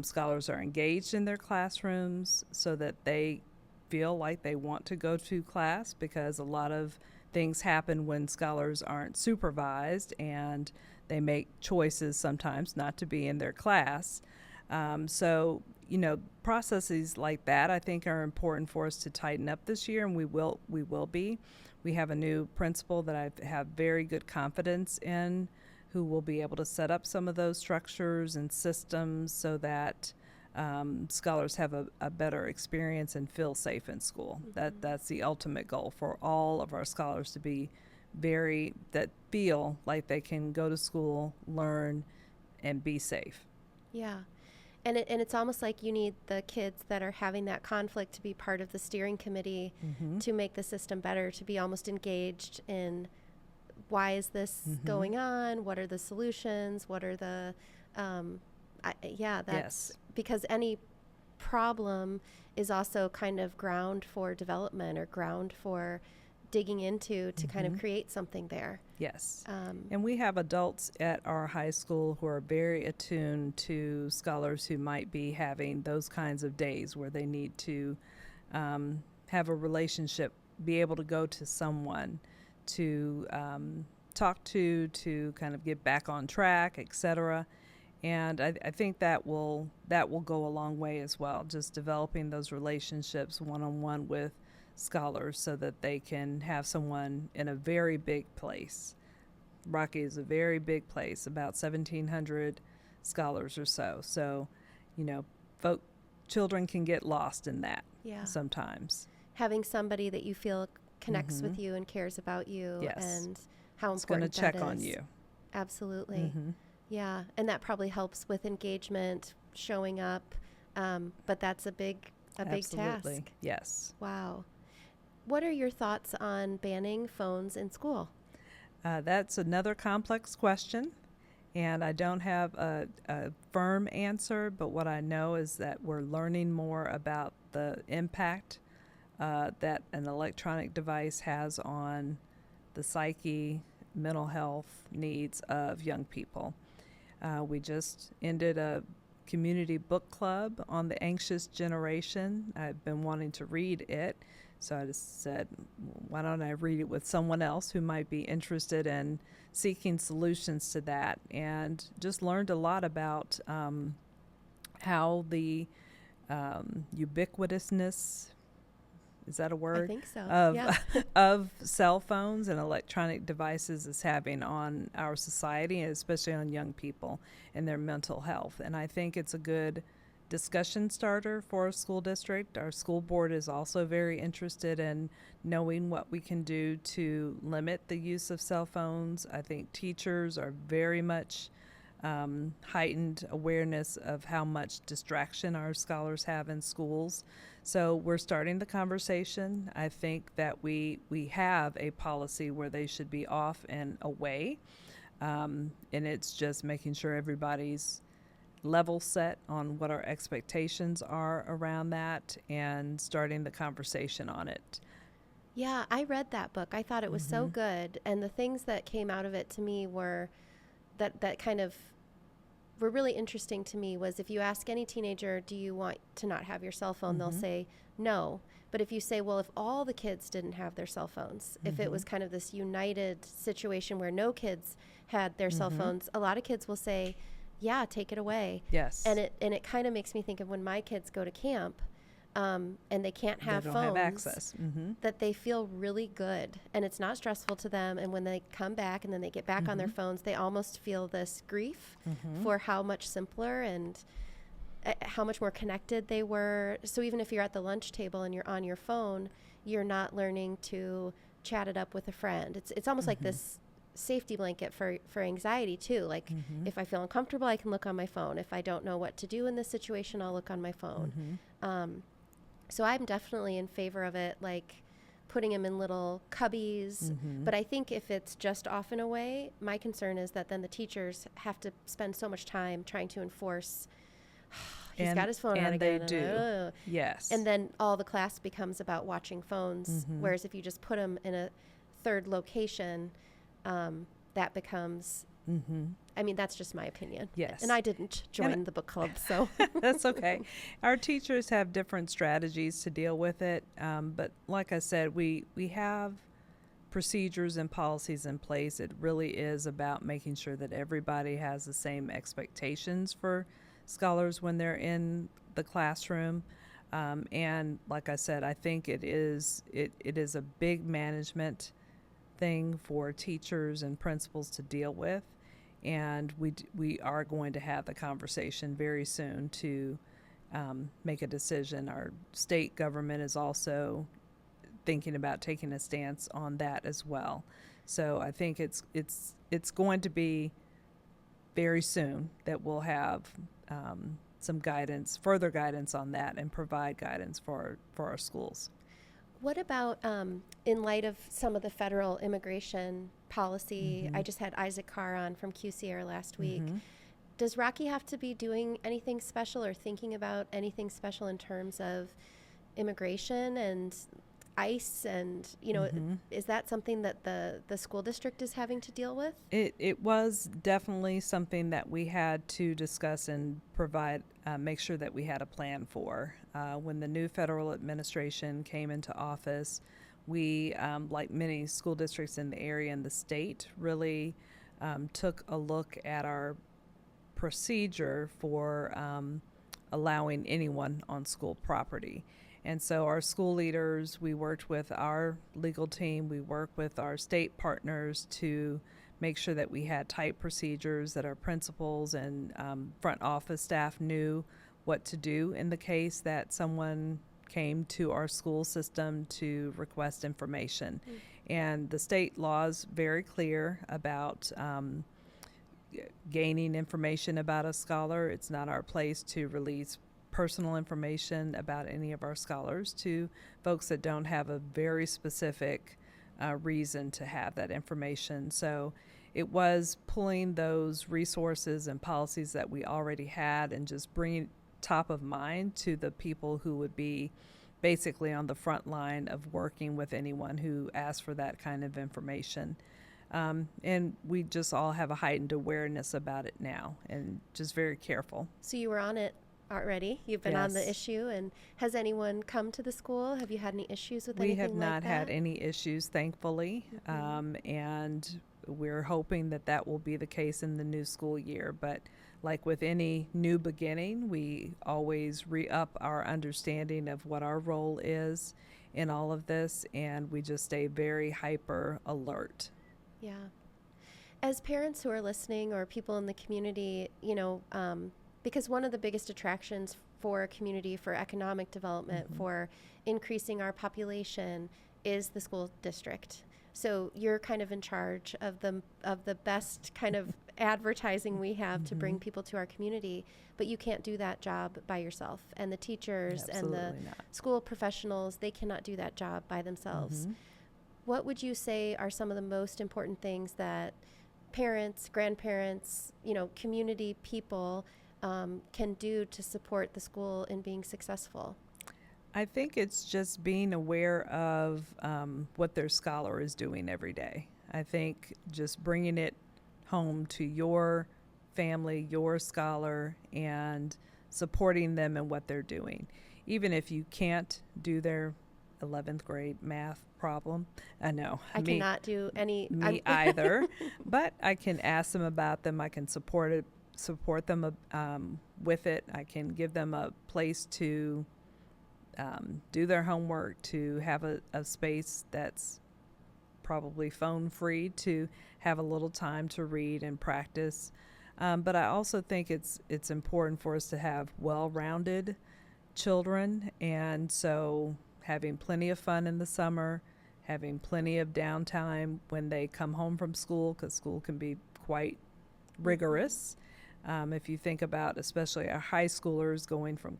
scholars are engaged in their classrooms so that they feel like they want to go to class, because a lot of things happen when scholars aren't supervised and they make choices sometimes not to be in their class. So processes like that I think are important for us to tighten up this year, and we will be. We have a new principal that I have very good confidence in, who will be able to set up some of those structures and systems so that scholars have a better experience and feel safe in school. That's the ultimate goal for all of our scholars, to be that feel like they can go to school, learn, and be safe. Yeah. And it's almost like you need the kids that are having that conflict to be part of the steering committee to make the system better, to be almost engaged in why is this going on? What are the solutions? What are the, Yes. Because any problem is also kind of ground for development or ground for digging into to kind of create something there. Yes. And we have adults at our high school who are very attuned to scholars who might be having those kinds of days where they need to have a relationship, be able to go to someone to talk to kind of get back on track, etc. And I think that will go a long way as well, just developing those relationships one-on-one with scholars so that they can have someone in a very big place. Rocky is a very big place, about 1,700 scholars or so. So, children can get lost in that sometimes. Having somebody that you feel connects with you and cares about you, and how important that is. It's going to check on you. Absolutely. Yeah, and that probably helps with engagement, showing up, but that's a big Absolutely. task. Yes. Wow. What are your thoughts on banning phones in school? That's another complex question, and I don't have a firm answer, but what I know is that we're learning more about the impact that an electronic device has on the psyche, mental health needs of young people. We just ended a community book club on the anxious generation. I've been wanting to read it, so I just said, why don't I read it with someone else who might be interested in seeking solutions to that, and just learned a lot about how the ubiquitousness, is that a word? I think so. Of cell phones and electronic devices is having on our society, and especially on young people and their mental health. And I think it's a good discussion starter for a school district. Our school board is also very interested in knowing what we can do to limit the use of cell phones. I think teachers are very much heightened awareness of how much distraction our scholars have in schools. So we're starting the conversation. I think that we have a policy where they should be off and away, and it's just making sure everybody's level set on what our expectations are around that and starting the conversation on it. Yeah, I read that book. I thought it was so good, and the things that came out of it to me were that kind of were really interesting to me. Was if you ask any teenager, do you want to not have your cell phone, they'll say no. But if you say, well, if all the kids didn't have their cell phones, if it was kind of this united situation where no kids had their cell phones, a lot of kids will say, yeah, take it away. Yes. And it kind of makes me think of when my kids go to camp. and they can't have they don't phones, have access. that they feel really good and it's not stressful to them. And when they come back and then they get back on their phones, they almost feel this grief for how much simpler and how much more connected they were. So even if you're at the lunch table and you're on your phone, you're not learning to chat it up with a friend. It's almost like this safety blanket for anxiety too. Like if I feel uncomfortable, I can look on my phone. If I don't know what to do in this situation, I'll look on my phone. So I'm definitely in favor of it, like putting them in little cubbies. But I think if it's just off and away, my concern is that then the teachers have to spend so much time trying to enforce, he's got his phone out again. And they do. Yes. And then all the class becomes about watching phones. Whereas if you just put them in a third location, that becomes, I mean, that's just my opinion. Yes. And I didn't join the book club, so. That's okay. Our teachers have different strategies to deal with it. But like I said, we have procedures and policies in place. It really is about making sure that everybody has the same expectations for scholars when they're in the classroom. And like I said, I think it is a big management thing for teachers and principals to deal with. And we are going to have the conversation very soon to make a decision. Our state government is also thinking about taking a stance on that as well. So I think it's going to be very soon that we'll have some guidance, further guidance on that, and provide guidance for our schools. What about in light of some of the federal immigration policy? I just had Isaac Carr on from QCR last week. Does Rocky have to be doing anything special or thinking about anything special in terms of immigration and ICE? And, you know, is that something that the school district is having to deal with? It was definitely something that we had to discuss and provide, make sure that we had a plan for. When the new federal administration came into office, we, like many school districts in the area and the state, really took a look at our procedure for allowing anyone on school property. And so our school leaders, we worked with our legal team, we worked with our state partners to make sure that we had tight procedures, that our principals and front office staff knew what to do in the case that someone came to our school system to request information. And the state law is very clear about gaining information about a scholar. It's not our place to release personal information about any of our scholars to folks that don't have a very specific reason to have that information. So it was pulling those resources and policies that we already had and just bringing top of mind to the people who would be basically on the front line of working with anyone who asked for that kind of information. And we just all have a heightened awareness about it now and just very careful. So you were on it already. You've been on the issue. And has anyone come to the school? Have you had any issues with anything like that? We have not had any issues, thankfully. And we're hoping that that will be the case in the new school year. But like with any new beginning, we always re-up our understanding of what our role is in all of this. And we just stay very hyper alert. Yeah. As parents who are listening or people in the community, you know, because one of the biggest attractions for a community, for economic development, for increasing our population is the school district. So you're kind of in charge of the best kind of advertising we have to bring people to our community, but you can't do that job by yourself. And the teachers and the school professionals, they cannot do that job by themselves. What would you say are some of the most important things that parents, grandparents, you know, community people can do to support the school in being successful? I think it's just being aware of what their scholar is doing every day. I think just bringing it home to your family, your scholar, and supporting them in what they're doing. Even if you can't do their 11th grade math problem. I know. I cannot do any. Me either. But I can ask them about them. I can support them with it. I can give them a place to do their homework, to have a space that's probably phone free, to have a little time to read and practice. But I also think it's important for us to have well-rounded children, and so having plenty of fun in the summer, having plenty of downtime when they come home from school, because school can be quite rigorous. If you think about especially our high schoolers going from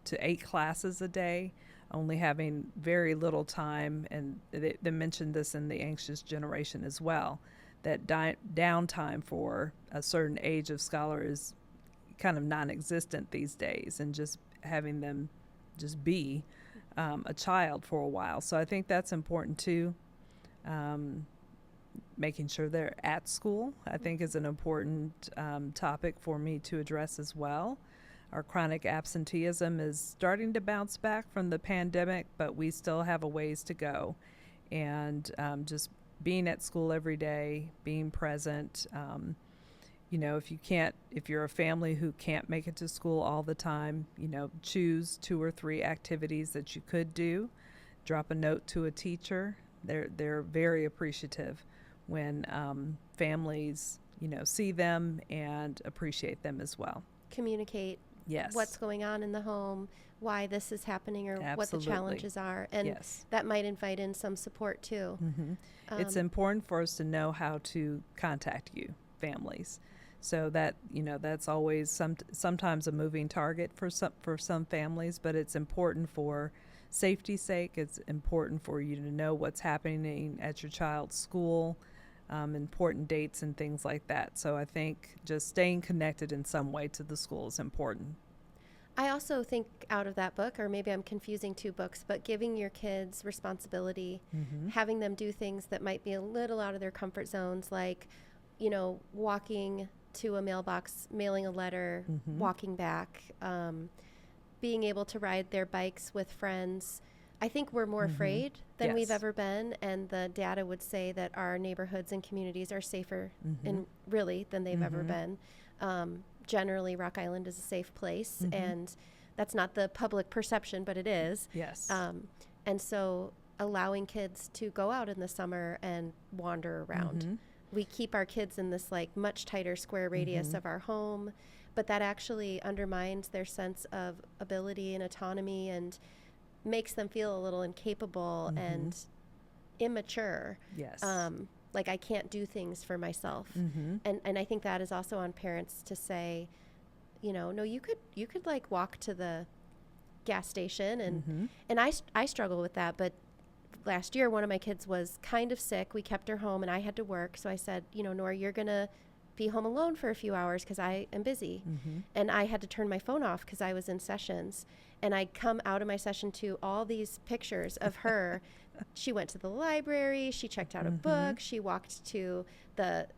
to 8 classes a day, only having very little time, and they mentioned this in the Anxious Generation as well, that downtime for a certain age of scholar is kind of non-existent these days, and just having them just be a child for a while. So I think that's important too. Making sure they're at school, I think, is an important topic for me to address as well. Our chronic absenteeism is starting to bounce back from the pandemic, but we still have a ways to go. And just being at school every day, being present. If you're a family who can't make it to school all the time, choose 2 or 3 activities that you could do. Drop a note to a teacher. They're very appreciative when families, see them and appreciate them as well. Communicate Yes. what's going on in the home, why this is happening, or what the Absolutely. challenges are. And Yes. that might invite in some support too. Mm-hmm. It's important for us to know how to contact you, families. So that, that's always sometimes a moving target for some families, but it's important for safety's sake. It's important for you to know what's happening at your child's school, important dates and things like that. So I think just staying connected in some way to the school is important. I also think out of that book, or maybe I'm confusing 2 books, but giving your kids responsibility, having them do things that might be a little out of their comfort zones, like, walking to a mailbox, mailing a letter, walking back, being able to ride their bikes with friends. I think we're more afraid than we've Yes. ever been, and the data would say that our neighborhoods and communities are safer than they've ever been. Generally, Rock Island is a safe place, and that's not the public perception, but it is. Yes. And so allowing kids to go out in the summer and wander around. We keep our kids in this much tighter square radius of our home, but that actually undermines their sense of ability and autonomy and makes them feel a little incapable and immature. Yes. Like I can't do things for myself. And I think that is also on parents to say, no, you could walk to the gas station and I struggle with that, but last year one of my kids was kind of sick. We kept her home and I had to work. So I said, Nora, you're going to be home alone for a few hours because I am busy. And I had to turn my phone off because I was in sessions. And I'd come out of my session to all these pictures of her. She went to the library. She checked out a book. She walked to the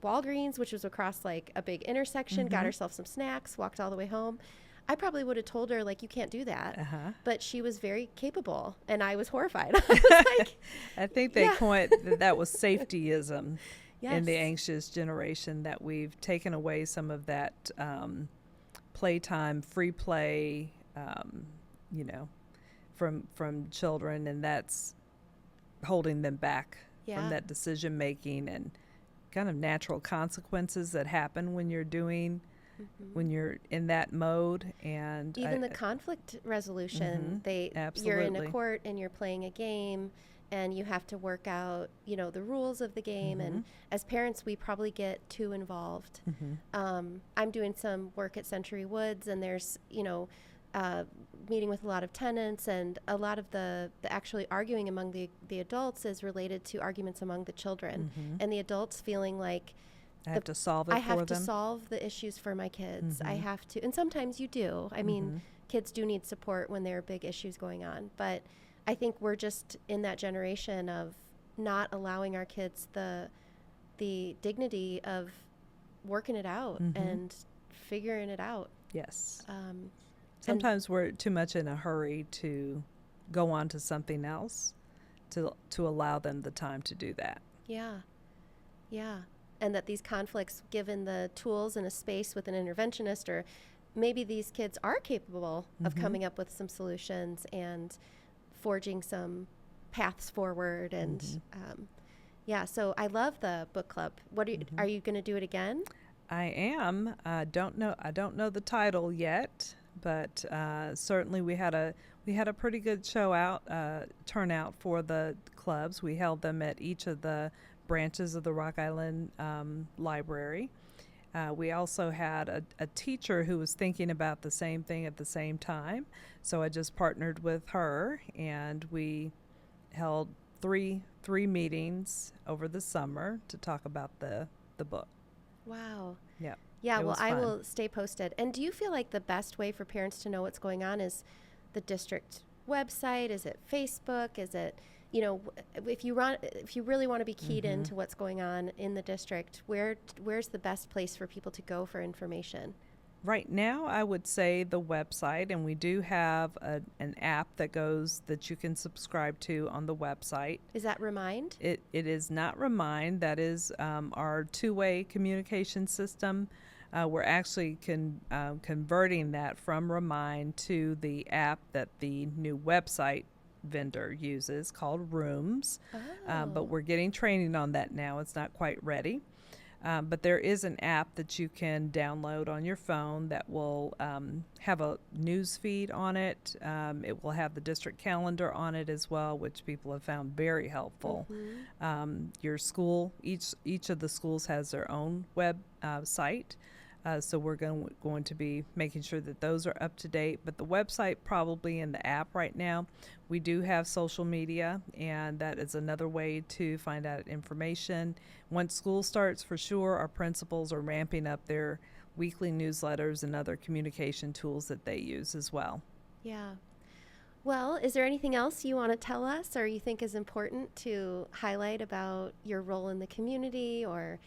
Walgreens, which was across a big intersection, got herself some snacks, walked all the way home. I probably would have told her, you can't do that. But she was very capable, and I was horrified. I was I think they coined that was safetyism in the Yes. anxious generation, that we've taken away some of that playtime, free play, from children, and that's holding them back from that decision making and kind of natural consequences that happen when you're when you're in that mode. And Even the conflict resolution, you're in a Absolutely. court and you're playing a game and you have to work out, the rules of the game. And as parents, we probably get too involved. I'm doing some work at Century Woods, and there's, meeting with a lot of tenants, and a lot of the actually arguing among the adults is related to arguments among the children, and the adults feeling like I have to solve it I for have to them. solve the issues for my kids. I have to, and sometimes you do. I mean, kids do need support when there are big issues going on, but I think we're just in that generation of not allowing our kids the dignity of working it out and figuring it out. Yes. And Sometimes we're too much in a hurry to go on to something else to allow them the time to do that. yeah. And that these conflicts, given the tools and a space with an interventionist or maybe these kids are capable of coming up with some solutions and forging some paths forward. And yeah, so I love the book club. What are you going to do it again? I am. I don't know the title yet, but certainly we had a pretty good turnout for the clubs. We held them at each of the branches of the Rock Island Library. We also had a teacher who was thinking about the same thing at the same time, so I just partnered with her, and we held three meetings over the summer to talk about the book. Wow. Yeah. Yeah, well, I fun. will stay posted. And do you feel like the best way for parents to know what's going on is the district website? Is it Facebook? Is it, if you really want to be keyed into what's going on in the district, where's the best place for people to go for information? Right now, I would say the website, and we do have an app that you can subscribe to on the website. Is that Remind? It is not Remind. That is our two-way communication system. We're actually converting that from Remind to the app that the new website vendor uses called Rooms. But we're getting training on that now. It's not quite ready. But there is an app that you can download on your phone that will have a news feed on it. It will have the district calendar on it as well, which people have found very helpful. Your school, each of the schools has their own web site. So we're going to be making sure that those are up to date. But the website probably in the app right now. We do have social media, and that is another way to find out information. Once school starts, for sure, our principals are ramping up their weekly newsletters and other communication tools that they use as well. Yeah. Well, is there anything else you want to tell us or you think is important to highlight about your role in the community or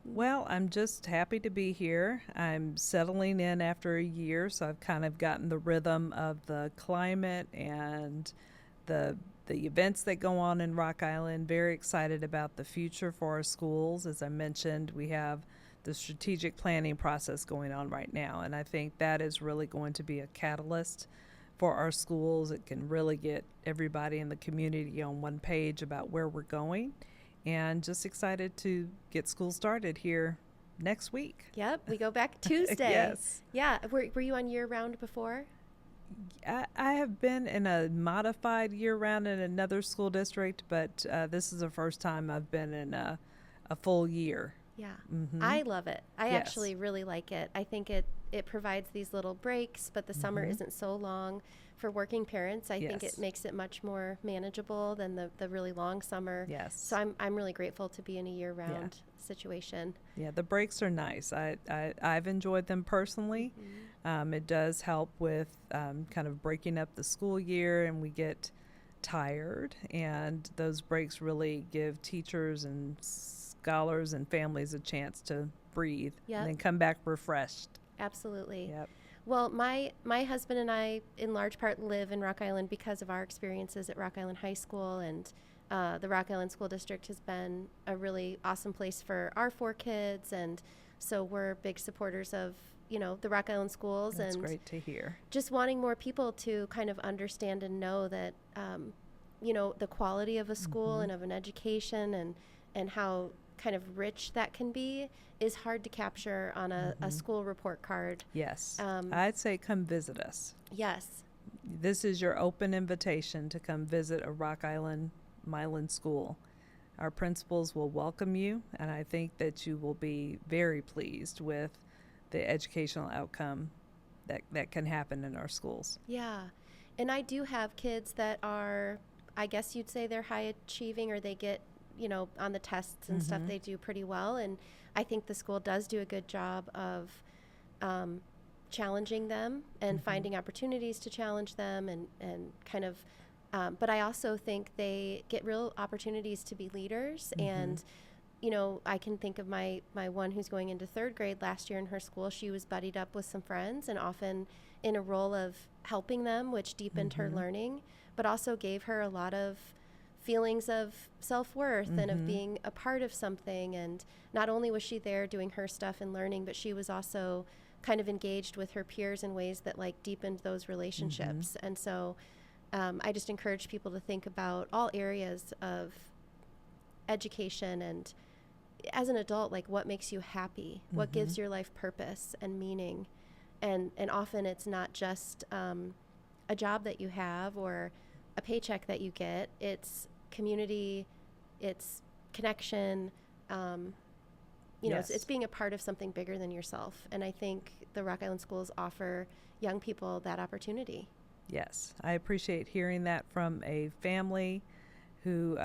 Well, I'm just happy to be here. I'm settling in after a year, so I've kind of gotten the rhythm of the climate and the events that go on in Rock Island. Very excited about the future for our schools. As I mentioned, we have the strategic planning process going on right now, and I think that is really going to be a catalyst for our schools. It can really get everybody in the community on one page about where we're going. And just excited to get school started here next week. Yep, we go back Tuesday. Yes. Yeah, were you on year-round before? I have been in a modified year-round in another school district, but this is the first time I've been in a full year. Yeah, I love it. I actually really like it. I think it provides these little breaks, but the summer isn't so long. For working parents, I think it makes it much more manageable than the really long summer. Yes. So I'm really grateful to be in a year-round situation. Yeah, the breaks are nice. I've enjoyed them personally. It does help with kind of breaking up the school year, and we get tired, and those breaks really give teachers and scholars and families a chance to breathe and then come back refreshed. Absolutely. Yep. Well, my husband and I, in large part, live in Rock Island because of our experiences at Rock Island High School, and the Rock Island School District has been a really awesome place for our 4 kids, and so we're big supporters of the Rock Island schools. That's and great to hear. Just wanting more people to kind of understand and know that the quality of a school and of an education and how kind of rich that can be is hard to capture on a school report card. Yes. I'd say come visit us. Yes. This is your open invitation to come visit a Rock Island Milan school. Our principals will welcome you, and I think that you will be very pleased with the educational outcome that can happen in our schools. Yeah. And I do have kids that are, I guess you'd say they're high achieving, or they get on the tests and stuff, they do pretty well. And I think the school does do a good job of challenging them and finding opportunities to challenge them and kind of, but I also think they get real opportunities to be leaders. And, I can think of my one who's going into 3rd grade last year in her school. She was buddied up with some friends and often in a role of helping them, which deepened her learning, but also gave her a lot of feelings of self-worth and of being a part of something. And not only was she there doing her stuff and learning, but she was also kind of engaged with her peers in ways that like deepened those relationships. And so I just encourage people to think about all areas of education, and as an adult, like what makes you happy, what gives your life purpose and meaning. And often it's not just a job that you have or a paycheck that you get. It's community, it's connection, you know, it's being a part of something bigger than yourself. And I think the Rock Island schools offer young people that opportunity. Yes, I appreciate hearing that from a family who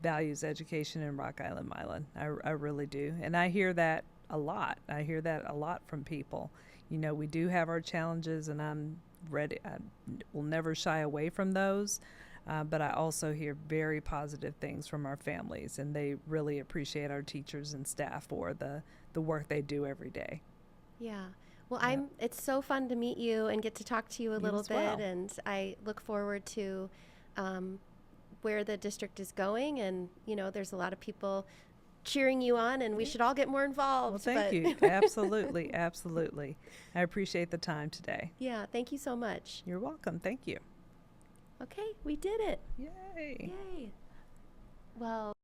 values education in Rock Island, Milan. I really do. And I hear that a lot. I hear that a lot from people. You know, we do have our challenges, and I'm ready. I will never shy away from those. But I also hear very positive things from our families, and they really appreciate our teachers and staff for the work they do every day. Yeah. Well, it's so fun to meet you and get to talk to you a little bit, and I look forward to where the district is going. And, you know, there's a lot of people cheering you on, and we should all get more involved. Well, thank you. Absolutely, absolutely. I appreciate the time today. Yeah, thank you so much. You're welcome. Thank you. Okay, we did it. Yay. Yay. Well.